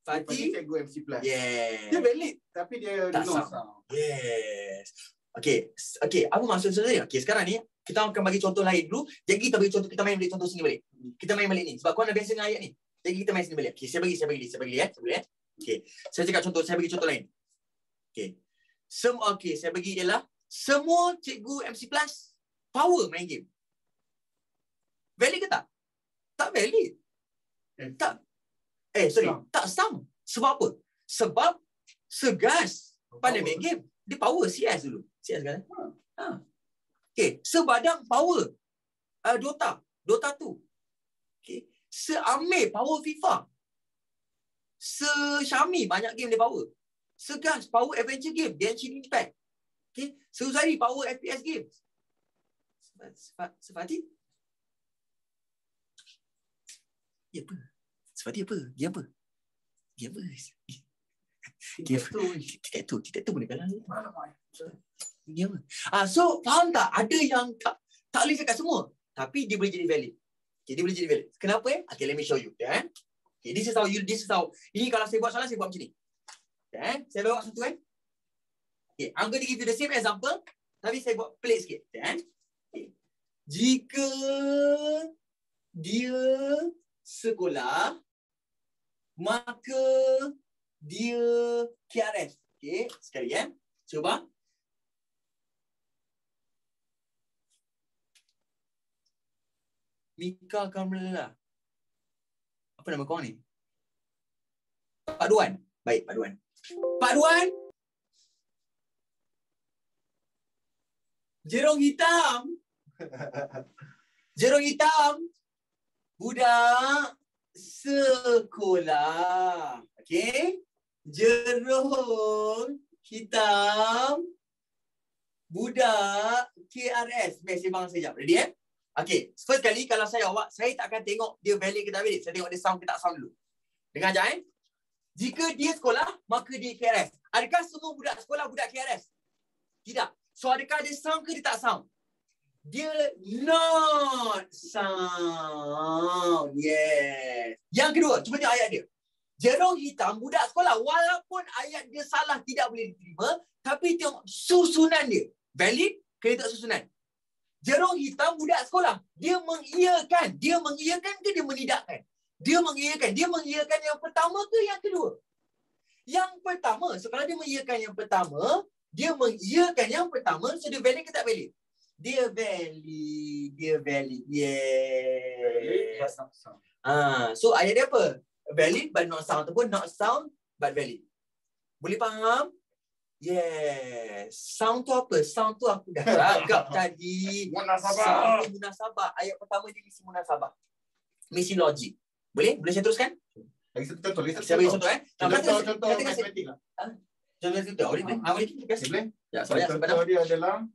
Fatih cikgu MC Plus. Yes. Dia valid tapi dia tak no sound. Yes. Okay, apa maksud sebenarnya? Okay, sekarang ni kita akan bagi contoh lain dulu. Jadi kita bagi contoh, kita main balik contoh sini balik. Kita main balik ni. Sebab kau dah biasa dengan ayat ni. Jadi kita main sini balik. Okay, saya bagi boleh Okay. Saya cakap contoh, saya bagi contoh lain. Okay. Saya bagi ialah semua cikgu MC Plus power main game. Valid ke tak? Tak valid. Tak. Tak sound. Sebab apa? Sebab segas pandai main game. Dia power CS dulu. CS kan? Okay. Sebadang power Dota 2. Okay. Seamir power FIFA. Syami banyak game dia power. Segas power adventure game, Genshin Impact. Okay. Suzari power FPS games. Sefati? Ya apa? Sefati apa? Game apa? Tidak tu boleh kalah. Dia apa? So faham tak? Ada yang tak boleh cakap semua, tapi dia boleh jadi valid. Okay, dia boleh jadi valid. Kenapa Okay, let me show you. Okay, this is how. Ini kalau saya buat soalan, saya buat macam ni. Okay, saya bawa satu Okay, I'm going to give you the same example, tapi saya buat pelik sikit. Okay. Jika dia sekolah, maka dia KRS. Okay, sekali cuba. Mika Kamala. Apa nama kau ni? Pak Duan. Baik, Pak Duan. Pak Duan. Jerung hitam. Budak sekolah. Okay. Jerung hitam budak KRS. Mesti bang sekejap. Ready Okay. First kali kalau saya tak akan tengok dia valid ke tak valid. Saya tengok dia sound ke tak sound dulu. Dengar sekejap Jika dia sekolah, maka dia KRS. Adakah semua budak sekolah budak KRS? Tidak. So adakah dia sound ke dia tak sound? Dia not sound. Yes. Yang kedua, cuba tengok ayat dia. Jerung hitam budak sekolah. Walaupun ayat dia salah tidak boleh diterima, tapi tengok susunan dia. Valid ke tak susunan? Jerung hitam budak sekolah. Dia mengiyakan. Dia mengiyakan ke dia menidakkan? Dia mengiyakan. Dia mengiyakan yang pertama ke yang kedua? Yang pertama. So kalau dia mengiyakan yang pertama, dia mengiyakan yang pertama, so dia valid ke tak valid? Dia valid. Dia valid. Yes. So ayat dia apa? Valid but not sound ataupun not sound but valid. Boleh faham? Yes. Sound tu apa? Sound tu aku dah cakap tadi. Munasabah. Munasabah. Ayat pertama dia mesti munasabah. Mesti logik. Boleh? Boleh saya teruskan? Lagi satu contoh. Saya bagi contoh Contoh matematik lah. Contoh. Boleh? Boleh kita kasih. Boleh? Ya, soalan Contoh dia adalah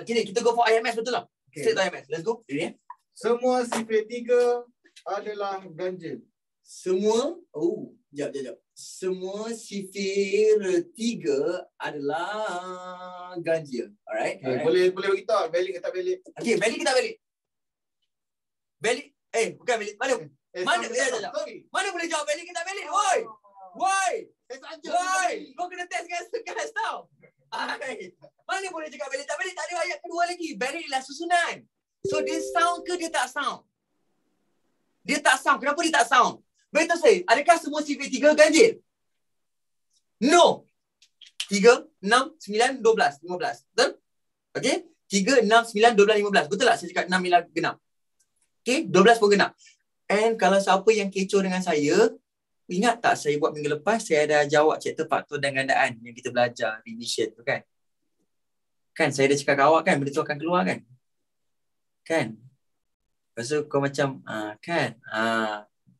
okay, kita go for IMS betul tak? Okay. Straight to IMS. Let's go. Ready? Semua sifat 3 adalah ganjil. Semua, jap. Semua sifir 3 adalah ganjil. Alright? Okay. Boleh bagi tahu valid ke tak valid? Okay, valid ke tak valid? Valid? Bukan valid. Mana? Mana boleh jawab valid ke tak valid? Woi! Kau kena test dengan tau. Mana boleh cakap valid tak valid? Tak ada ayat kedua lagi. Valid ialah susunan. So dia sound ke dia tak sound? Dia tak sound. Kenapa dia tak sound? Beritahu saya, adakah semua sifir 3 ganjil? No. 3, 6, 9, 12, 15. Betul? Okay? 3, 6, 9, 12, 15. Betul tak saya cakap 6 ialah genap? Okay? 12 pun genap. And kalau siapa yang kecoh dengan saya, ingat tak saya buat minggu lepas, saya ada jawab chapter faktor dan gandaan yang kita belajar revision tu kan? Kan saya dah cakap kat awak kan, benda tu akan keluar kan? Kan? Lepas tu kau macam,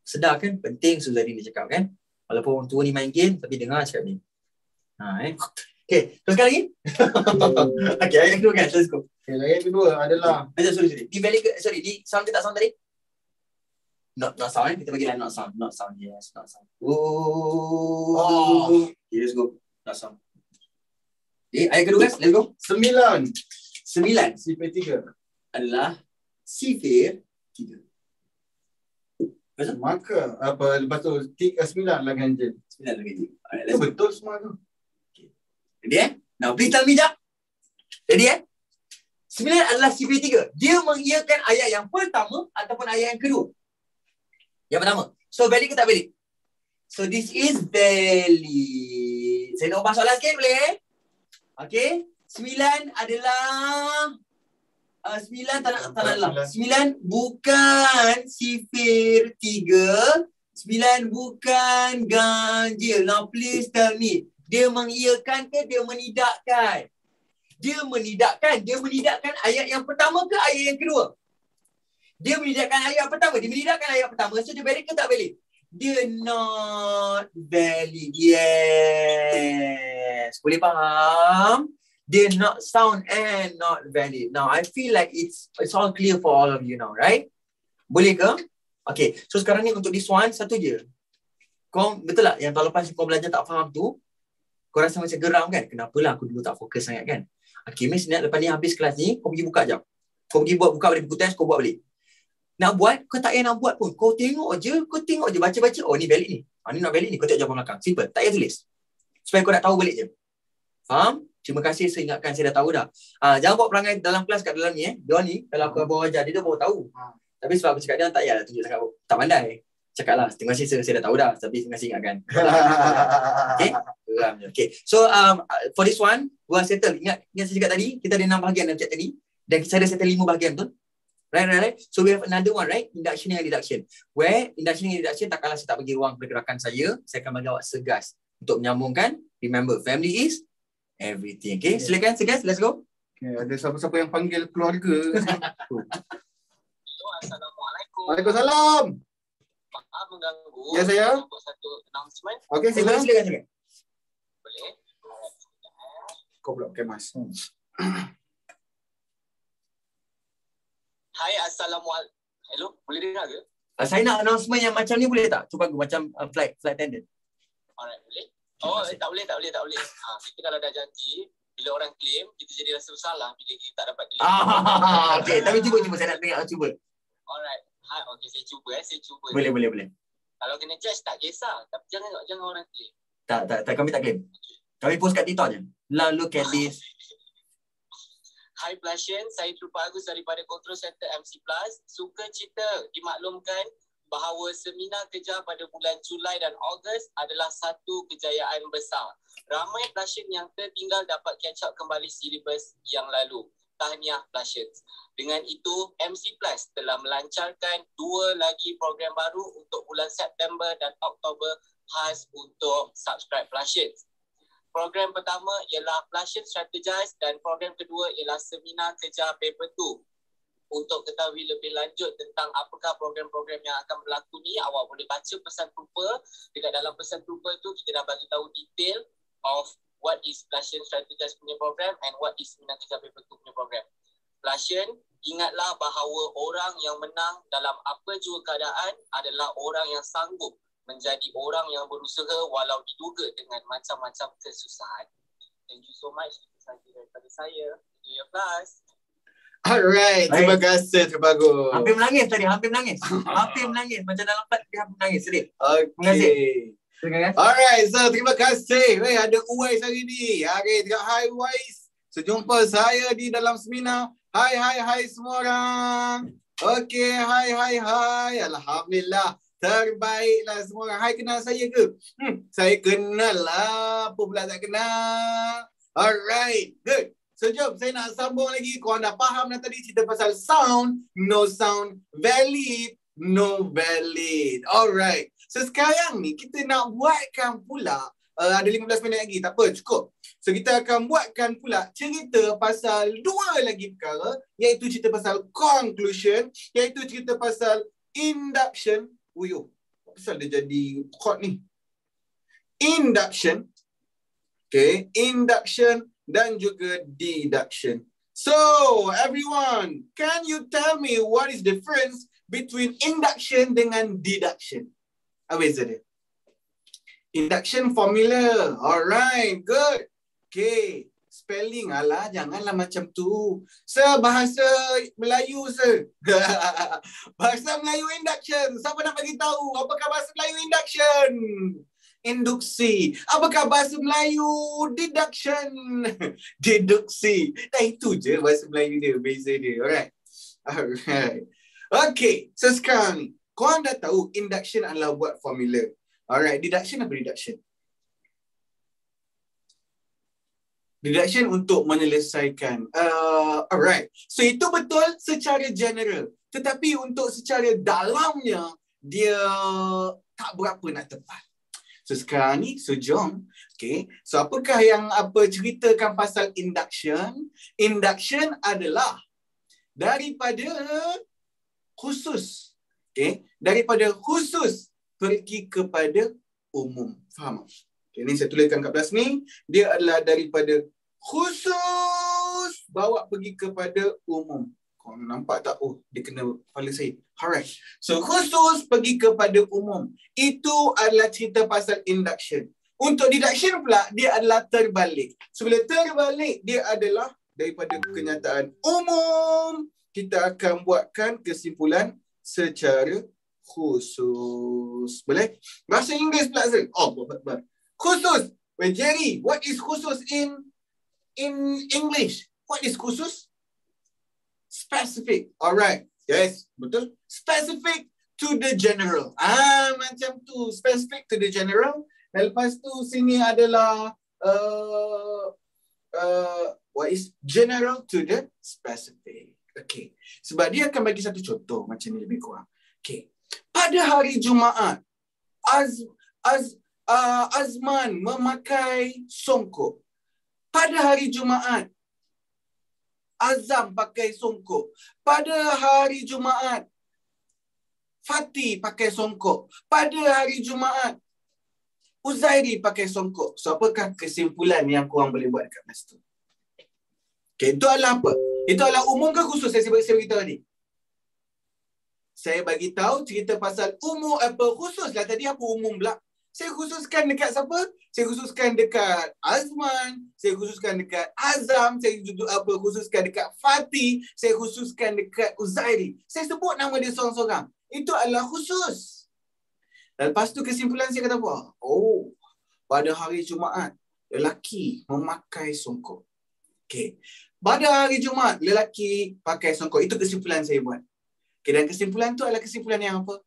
sedar kan? Penting Suzadin dia cakap kan? Walaupun orang tua ni main game, tapi dengar cakap ni. Okay, teruskan lagi. Okay, ayat kedua kan? Let's go. Okay, ayat kedua adalah Sorry. Di valid ke, di sound ke tak sound tadi? Not sound kita bagi not sound. Yes, not sound. Okay, let's go. Not sound. Okay, ayat kedua guys, let's go. 9 sifir 3 adalah sifir 3. Betul? Maka lepas tu 9 lah ganjil. 9 lagi. Alright, Itu let's go. betul semua tu. Ready Now please tell me jap. Ready 9 adalah sifir 3. Dia mengiyakan ayat yang pertama ataupun ayat yang kedua. Yang pertama. So valid ke tak valid? So this is valid. Saya nak ubah soalan sikit boleh? Okay. 9 adalah 9 tak nak 9 bukan sifir 3. 9 bukan ganjil. Now please tell me. Dia mengiyakan ke dia menidakkan? Dia menidakkan. Dia menidakkan ayat yang pertama ke ayat yang kedua? Dia menidakkan ayat pertama. Dia menidakkan ayat pertama. So dia valid ke tak valid? Dia not valid. Yes. Boleh faham? Dia not sound and not valid. Now I feel like it's all clear for all of you now, right? Boleh ke? Okay. So sekarang ni untuk this one, satu je. Kau betul tak yang tahun lepas kau belajar tak faham tu? Kau rasa macam geram kan? Kenapalah aku dulu tak fokus sangat kan? Okay, Miss nak lepas ni habis kelas ni, kau pergi buka jap. Kau pergi buka balik buku test, kau buat balik. Nak buat, kau tak payah nak buat pun. Kau tengok je, baca-baca. Oh, ni valid ni. Ni not valid ni. Kau tengok jawapan belakang. Simple. Tak payah tulis. Supaya kau nak tahu balik je. Faham? Terima kasih, saya ingatkan, saya dah tahu dah. Jangan buat perangai dalam kelas kat dalam ni. Dia ni, kalau aku bawa ajar, dia baru tahu. Tapi sebab aku cakap dia, tak payah lah tunjuk sangat. Tak pandai. Cakap lah, terima kasih, saya dah tahu dah. Tapi terima kasih ingatkan. Okay. So, for this one, we are settle. Ingat saya cakap tadi, kita ada 6 bahagian dalam chapter ni. Dan saya dah settle 5 bahagian tu. Right. So we have another one, right? Induction and deduction. Where induction and deduction, tak kalah saya tak bagi ruang pergerakan saya akan bagi awak segas untuk menyambungkan. Remember, family is everything. Okay, silakan segas, let's go. Okay, ada siapa-siapa yang panggil keluarga? Assalamualaikum. Waalaikumsalam. Maaf mengganggu. Ya, saya. Untuk satu announcement. Okey, Silakan. Boleh. Kau pula pakai mask. Hai, Assalamualaikum. Hello, boleh dengar ke? Saya nak announcement yang macam ni boleh tak? Cuba aku macam flight attendant. Alright, boleh? Oh, tak boleh. Kita kalau dah janji, bila orang claim, kita jadi rasa bersalah bila kita tak dapat deliver. Okey, tapi cuba saya nak dengar cuba. Alright. Hai, okey, saya cuba. Boleh. Kalau kena charge tak kisah, tapi jangan orang claim. Tak, kami tak claim. Kami post kat TikTok je. Look at this. Hai Plashian, saya Trupa Agus daripada Control Center MC Plus. Suka cerita dimaklumkan bahawa seminar kejar pada bulan Julai dan Ogos adalah satu kejayaan besar. Ramai Plashian yang tertinggal dapat catch up kembali silibus yang lalu. Tahniah Plashians. Dengan itu, MC Plus telah melancarkan 2 lagi program baru untuk bulan September dan Oktober khas untuk subscribe Plashians. Program pertama ialah Plashian Strategize dan program kedua ialah Seminar Kejar Paper 2. Untuk ketahui lebih lanjut tentang apakah program-program yang akan berlaku ni, awak boleh baca pesan terupa. Dekat dalam pesan terupa tu kita dah bagi tahu detail of what is Plashian Strategize punya program and what is Seminar Kejar Paper 2 punya program. Plashian, ingatlah bahawa orang yang menang dalam apa jua keadaan adalah orang yang sanggup menjadi orang yang berusaha walau diduga dengan macam-macam kesusahan. Thank you so much. Itu sahaja daripada saya. Enjoy your class. Alright, terima kasih, terbagus. Hampir menangis tadi, hampir menangis. Macam dalam flight dia hampir menangis sedih. Okey. Terima kasih. Alright, so terima kasih. Ada Uwais hari ni. Okay, hi Uwais. Sejumpa saya di dalam seminar. Hai semua orang. Okey, hai. Alhamdulillah. Terbaiklah semua orang. Hai, kenal saya ke? Saya kenal lah. Apa pula tak kenal? Alright, good. So jom, saya nak sambung lagi. Korang dah faham dah tadi cerita pasal sound, no sound, valid, no valid. Alright. So sekarang ni kita nak buatkan pula, ada 15 minit lagi, tak apa, cukup. So kita akan buatkan pula cerita pasal 2 lagi perkara, iaitu cerita pasal conclusion, iaitu cerita pasal induction. Apa pasal dia jadi quote ni? Induction. Okay, induction dan juga deduction. So, everyone, can you tell me what is the difference between induction dengan deduction? Apa beza dia? Induction formula. Alright, good. Okay, spelling alah, janganlah macam tu. Bahasa Melayu bahasa Melayu induction. Siapa nak bagi tahu apakah bahasa Melayu induction? Induksi. Apakah bahasa Melayu deduction? Deduksi. Itu je bahasa Melayu dia, beza dia. Alright. Okay, so sekarang ni korang dah tahu induction adalah buat formula. Alright, deduction apa deduction? Deduction untuk menyelesaikan. Alright. So itu betul secara general. Tetapi untuk secara dalamnya, dia tak berapa nak tepat. So sekarang ni, so jom. Okay. So apakah yang ceritakan pasal induction? Induction adalah daripada khusus. Okay. Daripada khusus pergi kepada umum. Faham? Okay, ni saya tuliskan kat belas ni. Dia adalah daripada khusus bawa pergi kepada umum. Korang nampak tak? Oh, dia kena kepala saya. Alright. So, khusus pergi kepada umum. Itu adalah cerita pasal induction. Untuk deduction pula, dia adalah terbalik. So, bila terbalik, dia adalah daripada kenyataan umum. Kita akan buatkan kesimpulan secara khusus. Boleh? Bahasa Inggeris pula, Zul. Oh, khusus. Well, Jerry, what is khusus in English? What is khusus? Specific. Alright. Yes, betul. Specific to the general. Macam tu. Specific to the general. Dan lepas tu sini adalah what is general to the specific. Okay. Sebab dia akan bagi satu contoh macam ni lebih kurang. Okay. Pada hari Jumaat, Azman memakai songkok. Pada hari Jumaat, Azam pakai songkok. Pada hari Jumaat, Fatih pakai songkok. Pada hari Jumaat, Uzairi pakai songkok. So, apakah kesimpulan yang korang boleh buat kat situ? Okay, itu adalah apa? Itu adalah umum ke khusus? Saya beritahu tadi. Saya bagi tahu cerita pasal umum apa khusus lah tadi, apa umum pula. Saya khususkan dekat siapa? Saya khususkan dekat Azman, saya khususkan dekat Azam, saya khususkan dekat Fatih, saya khususkan dekat Uzairi. Saya sebut nama dia seorang-seorang. Itu adalah khusus. Dan lepas tu kesimpulan saya kata apa? Oh, pada hari Jumaat, lelaki memakai songkok. Okay. Pada hari Jumaat, lelaki pakai songkok. Itu kesimpulan saya buat. Okay, dan kesimpulan tu adalah kesimpulan yang apa?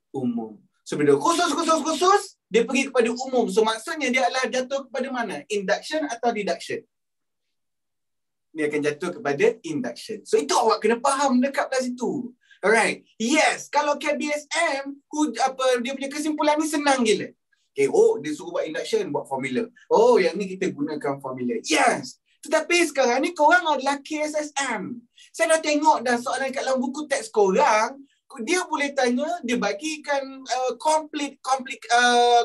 Umum. So, bila khusus, dia pergi kepada umum. So, maksudnya dia adalah jatuh kepada mana? Induction atau deduction? Dia akan jatuh kepada induction. So, itu awak kena faham dekat belah situ. Alright. Yes, kalau KBSM, dia punya kesimpulan ni senang gila. Okay, oh, dia suruh buat induction, buat formula. Oh, yang ni kita gunakan formula. Yes. Tetapi sekarang ni korang adalah KSSM. Saya dah tengok dah soalan kat dalam buku teks korang. Dia boleh tanya, dia bagikan complete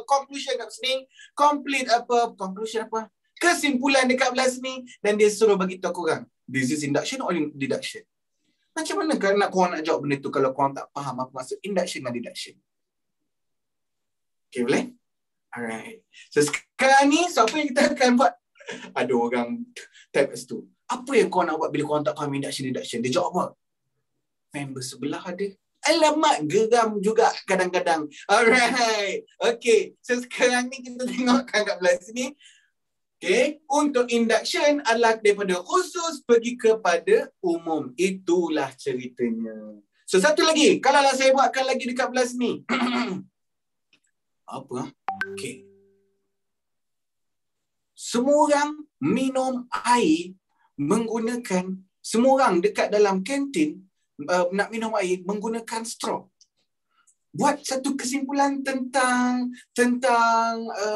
conclusion kat sini, conclusion apa? Kesimpulan dekat belah sini, dan dia suruh bagi tahu korang, this is induction or deduction. Macam mana kan korang nak jawab benda tu kalau korang tak faham apa maksud induction dan deduction? Okay, boleh? Alright. So sekarang ni, so apa yang kita akan buat? Ada orang type kat situ. Apa yang korang nak buat bila korang tak faham induction? Dia jawab apa? Member sebelah ada. Alamak, geram juga kadang-kadang. Alright. Okay. So sekarang ni kita tengokkan kat belah sini. Okay. Untuk induction adalah daripada khusus pergi kepada umum. Itulah ceritanya. So satu lagi. Kalau saya buatkan lagi dekat belah sini. Apa? Okay. Semua orang minum air menggunakan, semua orang dekat dalam kantin nak minum air menggunakan straw. Buat satu kesimpulan tentang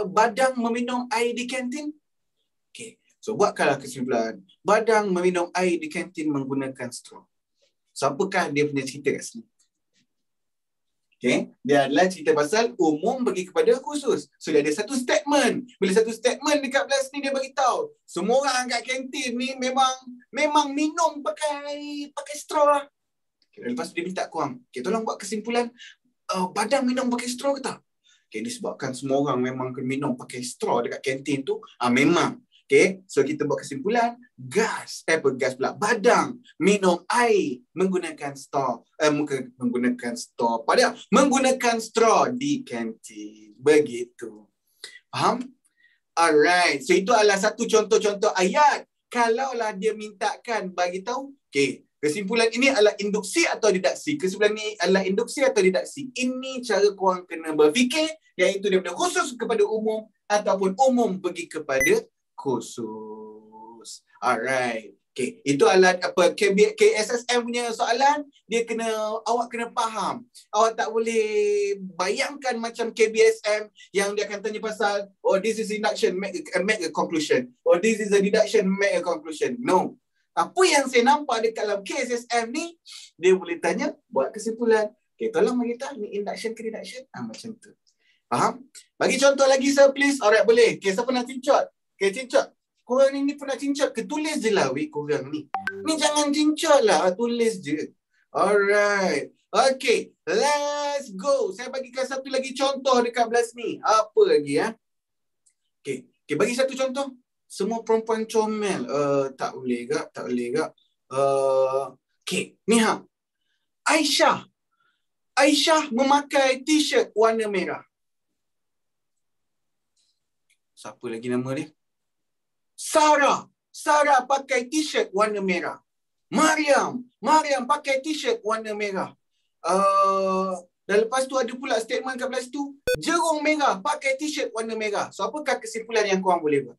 Badang meminum air di kantin. Okay. So buatkanlah kesimpulan. Badang meminum air di kantin menggunakan straw. So apakah dia punya cerita kat sini? Okay. Dia adalah cerita pasal umum bagi kepada khusus. So dia ada satu statement. Bila satu statement dekat belah sini dia bagi tahu semua orang kat kantin ni memang minum pakai straw lah. Okay, lepas tu dia minta korang, okay, tolong buat kesimpulan, Badang minum pakai straw ke tak? Okay, disebabkan semua orang memang kena minum pakai straw dekat kantin tu, memang. Okay, so kita buat kesimpulan, Badang minum air menggunakan straw, menggunakan straw di kantin. Begitu. Faham? Alright, so itu adalah satu contoh-contoh ayat. Kalaulah dia mintakan bagi tahu, okay, kesimpulan ini adalah induksi atau deduksi. Kesimpulan ini adalah induksi atau deduksi. Ini cara korang kena berfikir, iaitu daripada khusus kepada umum ataupun umum pergi kepada khusus. Alright. Okay. Itu adalah KSSM punya soalan. Awak kena faham. Awak tak boleh bayangkan macam KBSM yang dia akan tanya pasal, oh, this is induction, make a conclusion. Or this is a deduction, make a conclusion. No. Apa yang saya nampak dekat dalam KSSM ni, dia boleh tanya, buat kesimpulan. Okay, tolong bagi tahu ni induction ke deduction? Macam tu. Faham? Bagi contoh lagi sir, please. Alright, boleh. Okay, siapa nak cincot? Okay, cincot. Korang ni pernah cincot ke? Tulis je lah, weh, korang ni. Ni jangan cincot lah, tulis je. Alright. Okay, let's go. Saya bagikan satu lagi contoh dekat belah sini. Apa lagi ya? Okay, bagi satu contoh. Semua perempuan comel. Tak boleh gak? Okay, ni ha. Aisyah memakai t-shirt warna merah. Siapa lagi nama dia? Sarah pakai t-shirt warna merah. Mariam pakai t-shirt warna merah. Dan lepas tu ada pula statement kat belah situ. Jerung merah pakai t-shirt warna merah. So apakah kesimpulan yang korang boleh buat?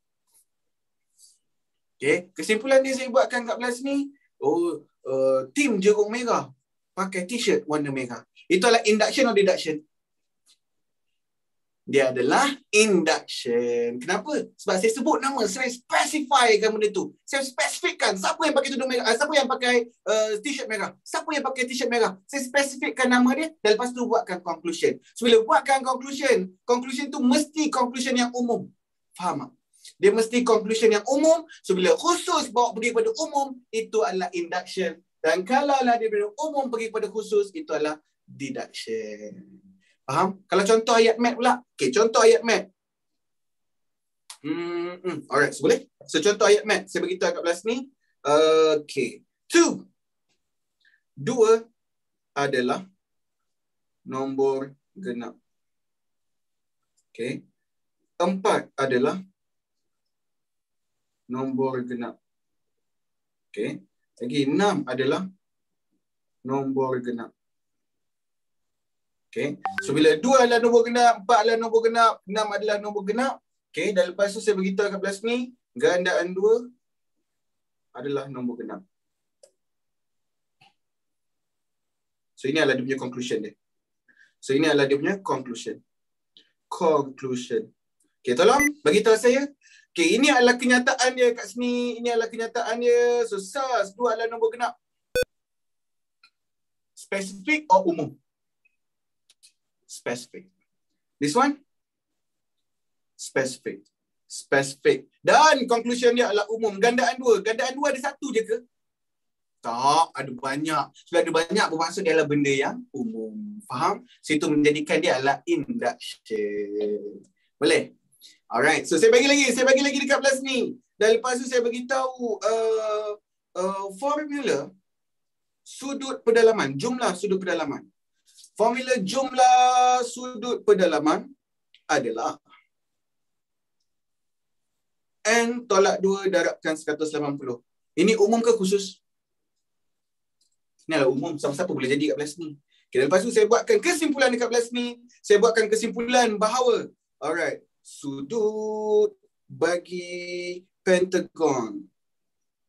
Okay, kesimpulan dia saya buatkan kat belah sini. Tim jerung merah pakai t-shirt warna merah. Itu adalah induction or deduction? Dia adalah induction. Kenapa? Sebab saya sebut nama, saya specifykan benda tu. Saya spesifikkan siapa yang pakai tudung merah, siapa yang pakai t-shirt merah, siapa yang pakai t-shirt merah. Saya spesifikkan nama dia dan lepas tu buatkan conclusion. So, bila buatkan conclusion tu mesti conclusion yang umum. Faham tak? Dia mesti conclusion yang umum. So, bila khusus bawa pergi pada umum, itu adalah induction. Dan kalau lah dia bila umum pergi pada khusus, itu adalah deduction. Faham? Kalau contoh ayat mat pula. Okay, contoh ayat mat. Alright, so boleh? So, contoh ayat mat. Saya beritahu kat belas ni. Okay. 2 adalah nombor genap. Okay. 4 adalah nombor genap. Okay. Lagi 6 adalah nombor genap. Okay. So, bila 2 adalah nombor genap, 4 adalah nombor genap, 6 adalah nombor genap. Okay. Dan lepas tu saya beritahu kat belas ni, gandaan 2 adalah nombor genap. So, ini adalah dia punya conclusion dia. So, ini adalah dia punya conclusion. Okay, tolong bagi tahu saya. Okay, ini adalah kenyataan dia kat sini. Ini adalah kenyataan dia. So, SAS 2 adalah nombor genap. Spesifik atau umum? Specific. This one? Specific. Dan conclusion dia adalah umum. Gandaan 2. Gandaan 2 ada satu je ke? Tak, ada banyak. Sebab ada banyak bermaksud dia adalah benda yang umum. Faham? So, itu menjadikan dia adalah induction. Boleh? Alright. So, saya bagi lagi dekat belas ni. Dan lepas tu saya beritahu formula sudut pedalaman. Jumlah sudut pedalaman. Formula jumlah sudut pedalaman adalah N tolak 2 darabkan 180. Ini umum ke khusus? Ini adalah umum. Siapa-siapa boleh jadi kat belas ni. Okay, lepas tu saya buatkan kesimpulan dekat belas ni. Saya buatkan kesimpulan bahawa alright, sudut bagi pentagon.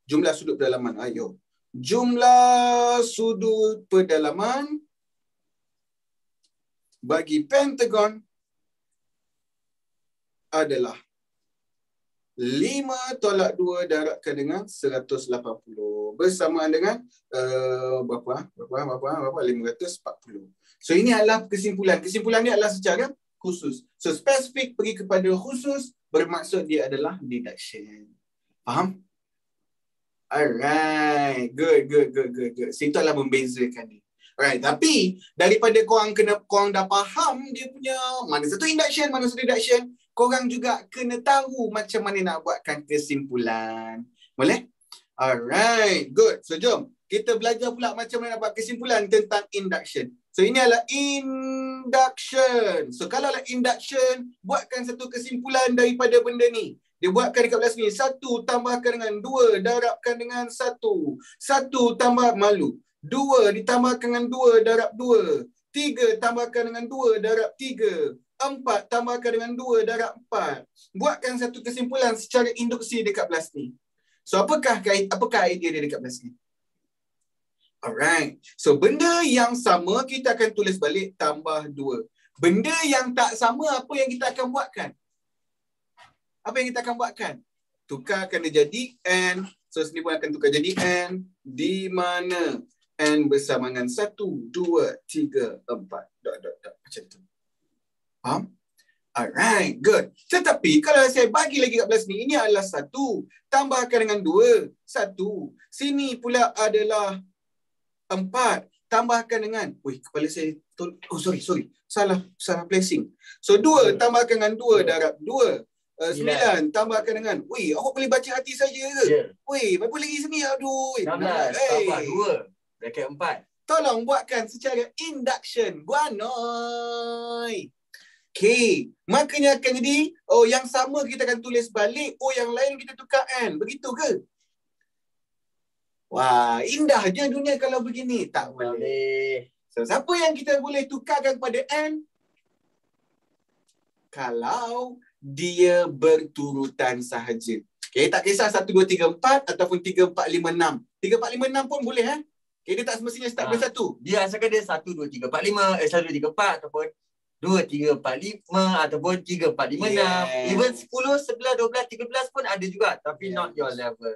Jumlah sudut pedalaman. Ayo. Jumlah sudut pedalaman bagi pentagon adalah 5 tolak 2 darabkan dengan 180 bersamaan dengan berapa? 540. So, ini adalah kesimpulan. Kesimpulan ni adalah secara khusus. So, spesifik pergi kepada khusus bermaksud dia adalah deduction. Faham? Alright. Good. So, itu adalah membezakan dia. Alright, tapi daripada korang dah faham dia punya mana satu induction, mana satu deduction, korang juga kena tahu macam mana nak buatkan kesimpulan. Boleh? Alright, good. So, jom kita belajar pula macam mana nak buat kesimpulan tentang induction. So, ini adalah induction. So, kalau adalah induction, buatkan satu kesimpulan daripada benda ni. Dia buatkan dekat belas ni. 1 tambahkan dengan 2 darabkan dengan 1. 1 tambah malu. 2 ditambahkan dengan 2 darab 2. 3 tambahkan dengan 2 darab 3. 4 tambahkan dengan 2 darab 4. Buatkan satu kesimpulan secara induksi dekat belas ni. So, apakah idea dia dekat belas ni? Alright. So, benda yang sama kita akan tulis balik tambah 2. Benda yang tak sama, apa yang kita akan buatkan? Apa yang kita akan buatkan? Tukarkan dia jadi N. So, sini pun akan tukar jadi N. Di mana N bersama dengan 1, 2, 3, 4. Macam tu. Faham? Alright, good. Tetapi kalau saya bagi lagi kat belas ni, ini adalah 1. Tambahkan dengan 2. 1. Sini pula adalah 4. Tambahkan dengan, kepala saya, sorry. Salah placing. So, 2 tambahkan dengan 2 darab 2. 9 tambahkan dengan, awak boleh baca hati saja ke? Ya. Berapa lagi sini? Aduh. 16 tambah 2. Bracket 4. Tolong buatkan secara induction. Guanoi. Okay. Makanya akan jadi, yang sama kita akan tulis balik. Yang lain kita tukar N. Begitu ke? Wah, indah je dunia kalau begini. Tak boleh. So, siapa yang kita boleh tukarkan kepada N? Kalau dia berturutan sahaja. Okay, tak kisah 1, 2, 3, 4 ataupun 3, 4, 5, 6. 3, 4, 5, 6 pun boleh. Okay, dia tak semestinya start dari 1. Dia asalkan dia 1, 2, 3, 4, 5. 1, 2, 3, 4 ataupun 2, 3, 4, 5 ataupun 3, 4, 5, 6. Even 10, 11, 12, 13 pun ada juga. Tapi not your level.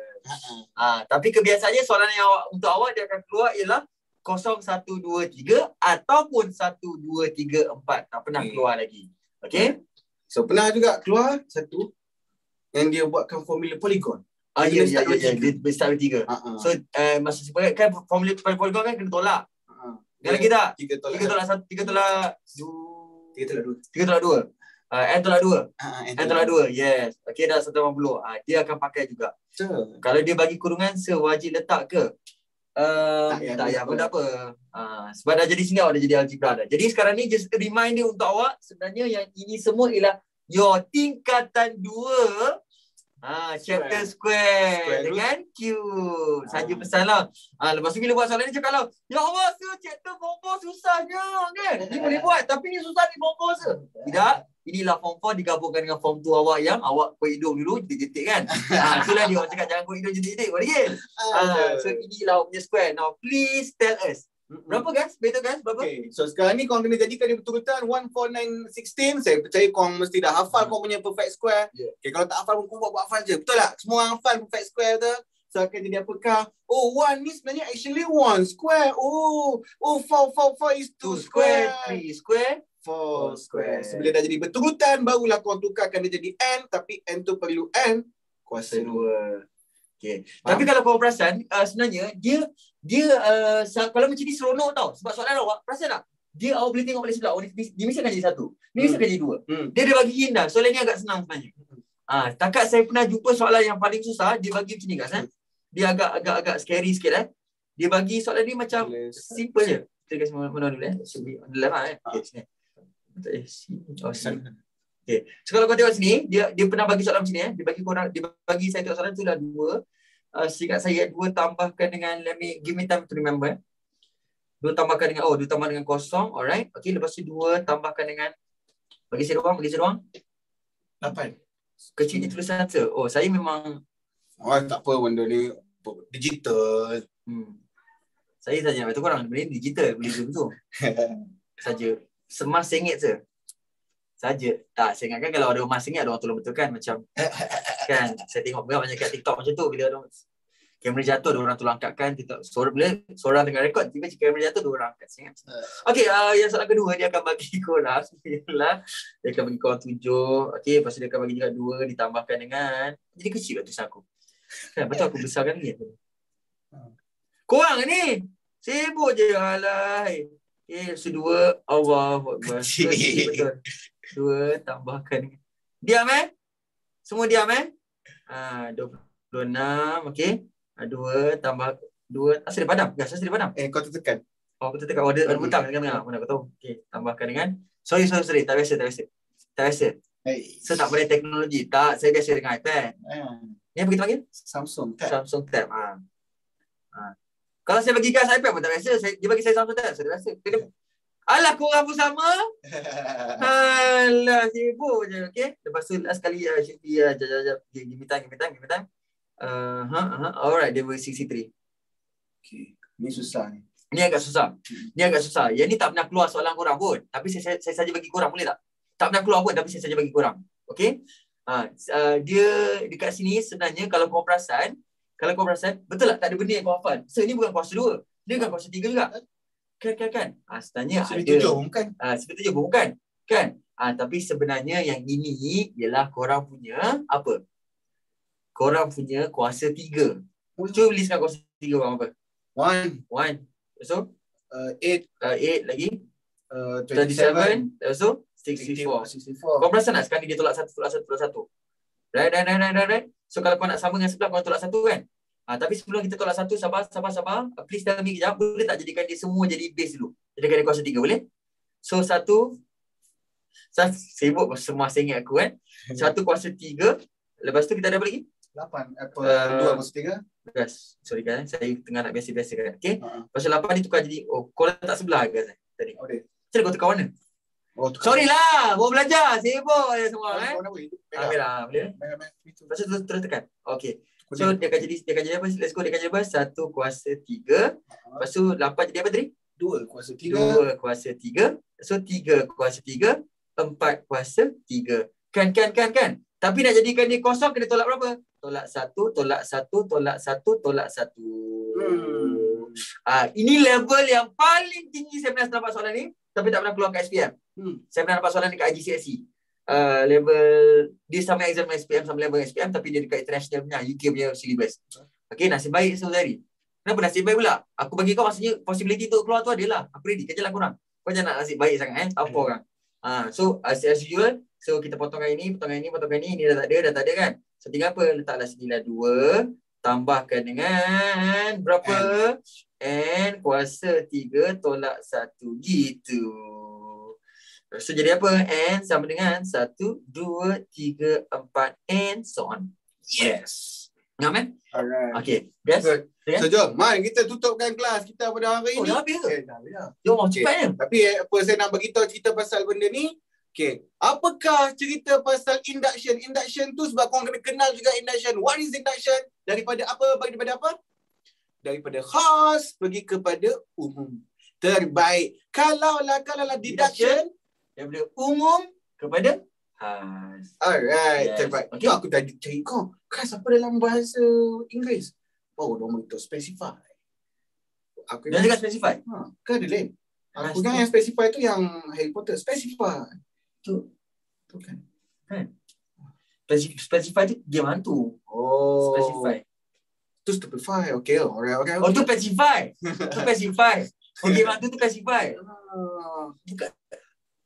Tapi kebiasaannya soalan yang untuk awak dia akan keluar ialah 0, 1, 2, 3 ataupun 1, 2, 3, 4. Tak pernah keluar lagi. Okay? So pernah juga keluar satu yang dia buatkan formula polygon. Ya. Dia start with 3. So masa sebenarnya kan formula polygon kan kena tolak. Kan lagi tak? 3 tolak 1, 3 tolak 2. 3 tolak 2. N tolak 2. N tolak 2. Yes. Okay, dah 180. Dia akan pakai juga. Kalau dia bagi kurungan sewajib letak ke? Tak payah pun tak apa. Sebab dah jadi sini awak dah jadi algebra dah. Jadi sekarang ni just a reminder untuk awak, sebenarnya yang ini semua ialah your tingkatan 2 chapter square dengan cube. Saja pesanlah. Lepas tu bila buat soalan ni cakaplah, ya Allah, chapter form 4 susahnya kan. Ni boleh buat tapi ni susah ni form 4 se. Tidak. Inilah form 4 digabungkan dengan form 2 awak yang awak kuat hidung dulu jetik-jetik kan. Itulah dia orang cakap jangan kuat hidung jetik-jetik. Boleh. So inilah awak punya square. Now please tell us. Berapa guys? Betul guys? Berapa? Okay. So sekarang ni korang kena jadikan dia betul-betul 1, 4, 9, 16. Saya percaya korang mesti dah hafal korang punya perfect square. Okay, kalau tak hafal korang buat hafal je. Betul tak? Semua orang hafal perfect square tu. So akan jadi apakah? Oh, 1 ni sebenarnya actually 1 square. Oh, 4 is 2 square. 3 square. 4 square. So bila dah jadi beturutan, barulah korang tukarkan dia jadi N. Tapi N tu perlu N kuasa 2. Okay. Tapi kalau kau perasan, sebenarnya dia kalau macam ni seronok tau. Sebab soalan awak, perasan tak? Dia awak boleh tengok balik sebelah. Dia mesti akan jadi 1. Dia mesti akan jadi 2. Dia dah bagi hint dah. Soalan ni agak senang sebenarnya. Takat saya pernah jumpa soalan yang paling susah, dia bagi macam ni guys. Dia agak scary sikit. Dia bagi soalan ni macam simple je. Kita kasi mana dulu should be on the left Okay, sini. Okay. So kalau kau tengok sini, dia pernah bagi soalan macam ni Dia bagi saya tengok soalan tu dah 2. Seingat saya 2 tambahkan dengan give me time to remember. 2 tambahkan dengan 2 tambah dengan kosong. Alright. Okay, lepas tu 2 tambahkan dengan bagi saya ruang. 8. Kecilnya tulisan answer. Saya memang tak apa benda ni digital. Saya saja betul korang benda ni digital boleh zoom tu. Saja. Semas sengit je. Saja. Tak, saya ingatkan kalau ada emas sengit ada orang tolong betulkan macam kan. Saya tengok banyak kat TikTok macam tu bila ada kamera jatuh ada orang tolong angkatkan TikTok. Seorang tengah rekod tiba-tiba kamera jatuh ada orang angkat sengit. Okey, yang soalan kedua dia akan bagi korang ialah dia akan bagi korang 7. Okey, lepas tu dia akan bagi juga 2 ditambahkan dengan jadi kecil lah tulisan aku. Kan betul aku besarkan ni. Korang ni sibuk je alai. Okay, so 2 Allahu Akbar. Betul. 2 tambahkan. Diam Semua diam 26 okey. 2 tambah 2 asal dia padam. Asal dia padam. Kau tertekan. Aku tertekan ada butang tengah-tengah. Mana kau tahu. Okey, tambahkan dengan sorry. Tak biasa. Saya tak boleh teknologi. Tak, saya biasa dengan iPad. Ni apa kita panggil? Samsung Tab. Kalau saya bagi gas iPad pun tak biasa. Dia bagi saya Samsung Tab. Saya biasa. Alah, korang pun sama. Alah, sibuk je. Okay. Lepas tu last kali Shinti give me time. Alright, dia bagi 63. Okay. Ni susah ni. Ni agak susah. Yang ni tak pernah keluar soalan korang pun. Tapi saya saja bagi korang, boleh tak? Tak pernah keluar pun tapi saya saja bagi korang. Okay. Dia dekat sini sebenarnya kalau kau perasan, betul tak ada benda yang kau hafal. So, ini bukan kuasa 2. Dia bukan kuasa 3 juga. Kan. Sebenarnya ada. Sebenarnya bukan. Kan? Tapi sebenarnya yang ini ialah korang punya apa? Korang punya kuasa 3. Cuba listkan kuasa 3 korang apa? 1. So? 8 lagi? 27. So? 64. Kau perasan tak sekarang dia tolak 1. Right. So kalau kau nak sama dengan sebelah kau tolak 1 kan? Tapi sebelum kita tolak 1, sabar. Please tell me kejap. Boleh tak jadikan dia semua jadi base dulu? Jadikan dia kuasa 3, boleh? So 1. Sibuk semua saya ingat aku kan? 1 kuasa 3. Lepas tu kita ada apa lagi? 2 kuasa 3. Yes. Sorry kan, saya tengah nak biasa-biasa kan. Okay. Lepas tu 8 ditukar jadi, kau letak sebelah guys tadi. Macam kau tukar warna? Sorry lah, baru belajar. Sibuk je semua kan? Merah, boleh? Lepas tu terus tekan. Okay. So dia akan jadi apa? Let's go, dia akan jadi apa? 1 kuasa 3. Lepas tu 8 jadi apa tadi? 2 2 kuasa 3. 2 kuasa 3. So 3 kuasa 3, 4 kuasa 3. Kan. Tapi nak jadikan dia kosong kena tolak berapa? Tolak 1, tolak 1, tolak 1, tolak 1. Ini level yang paling tinggi saya pernah dapat soalan ni, tapi tak pernah keluar kat SPM. Saya pernah dapat soalan dekat IGCSE. Level dia sama exam SPM, sama level SPM, tapi dia dekat international punya, UK punya syllabus. Okay, nasib baik Saudari. Kenapa nasib baik pula? Aku bagi kau maksudnya possibility untuk keluar tu adalah. Aku ready, kerjalah korang. Kau jangan nak nasib baik sangat apa orang. So as usual, so kita potongkan ini, ini dah tak ada kan. So tinggal apa? Letaklah sinilah 2, tambahkan dengan berapa? N kuasa 3 tolak 1 gitu. So jadi apa? N sama dengan 1, 2, 3, 4 and so on. Yes. Ingat man? Alright. Okay. Yes? So jom, mari kita tutupkan kelas kita pada hari ni. Dah habis ke? Dah habis. Jom cepatnya. Tapi apa saya nak beritahu cerita pasal benda ni. Okay. Apakah cerita pasal induction? Induction tu sebab korang kena kenal juga induction. What is induction? Daripada apa? Daripada khas pergi kepada umum. Terbaik. Kalaulah deduction daripada umum kepada khas. Alright, Yes. terbaik. Okay. Aku tadi cari kau. Khas apa dalam bahasa Inggeris? Oh, nombor itu specify. Aku Dia juga specify. ke ada lain? Aku Khas ingat tu. yang specify tu yang Harry Potter. Specify. Tu kan. Specify tu game hantu. Oh. Specify. Tu stupefy. Okay. Alright. Oh tu pacify. Tu pacify. Oh game hantu tu pacify. Bukan.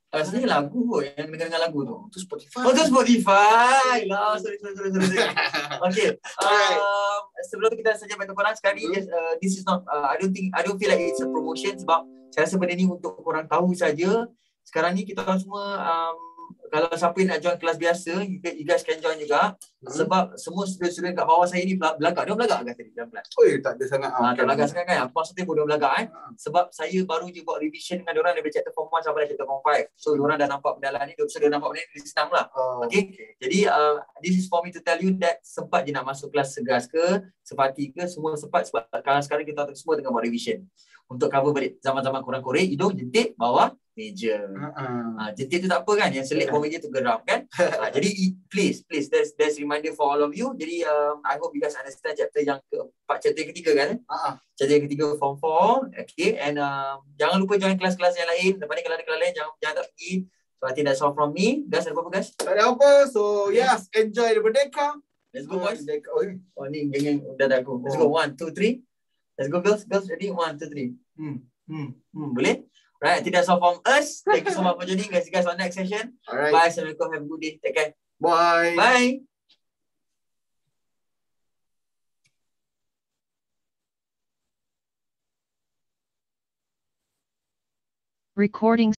Rasanya lagu kot yang dengar lagu tu. Tu Spotify. Oh tu Spotify lah. Sorry. Okay. Alright. Sebelum kita saja bantu korang sekali, this is not. I don't feel like it's a promotion sebab saya rasa benda ni untuk korang tahu saja. Sekarang ni kita orang semua kalau siapa yang nak join kelas biasa, you guys can join juga. Sebab semua student-student kat bawah saya ni belagak. Dia belagak kan tadi pelan-pelan. Oh, tak ada sangat. Tak belagak sangat kan? Aku maksudnya bodoh belagak Sebab saya baru je buat revision dengan diorang daripada chapter form 1 sampai chapter form 5. So diorang dah nampak benda ni, so dia nampak benda ni senang lah. Okay. Jadi this is for me to tell you that sempat je nak masuk kelas segas ke, sepati ke, semua sempat sebab kalau sekarang kita semua tengah buat revision. Untuk cover balik zaman-zaman korang korek, hidung jentik bawah meja. Jentik tu tak apa kan, yang selit bawah meja tu geram kan. Jadi please there's reminder for all of you. Jadi I hope you guys understand chapter yang keempat, chapter yang ketiga kan. Chapter yang ketiga form 4. Okay, and jangan lupa join kelas-kelas yang lain. Lepas ni kalau ada kelas lain jangan tak pergi. So I think that's all from me. Guys, ada apa guys? Tak ada apa. So yes, enjoy the Merdeka. Let's go boys. Oh, ni geng dah aku. Let's go 1 2 3. Let's go girls ready 1 2 3. Boleh? Right, that's all from us. Thank you so much for joining guys. On next session. Alright. Bye. Assalamualaikum. Have a good day. Take care. Bye. Bye. Recording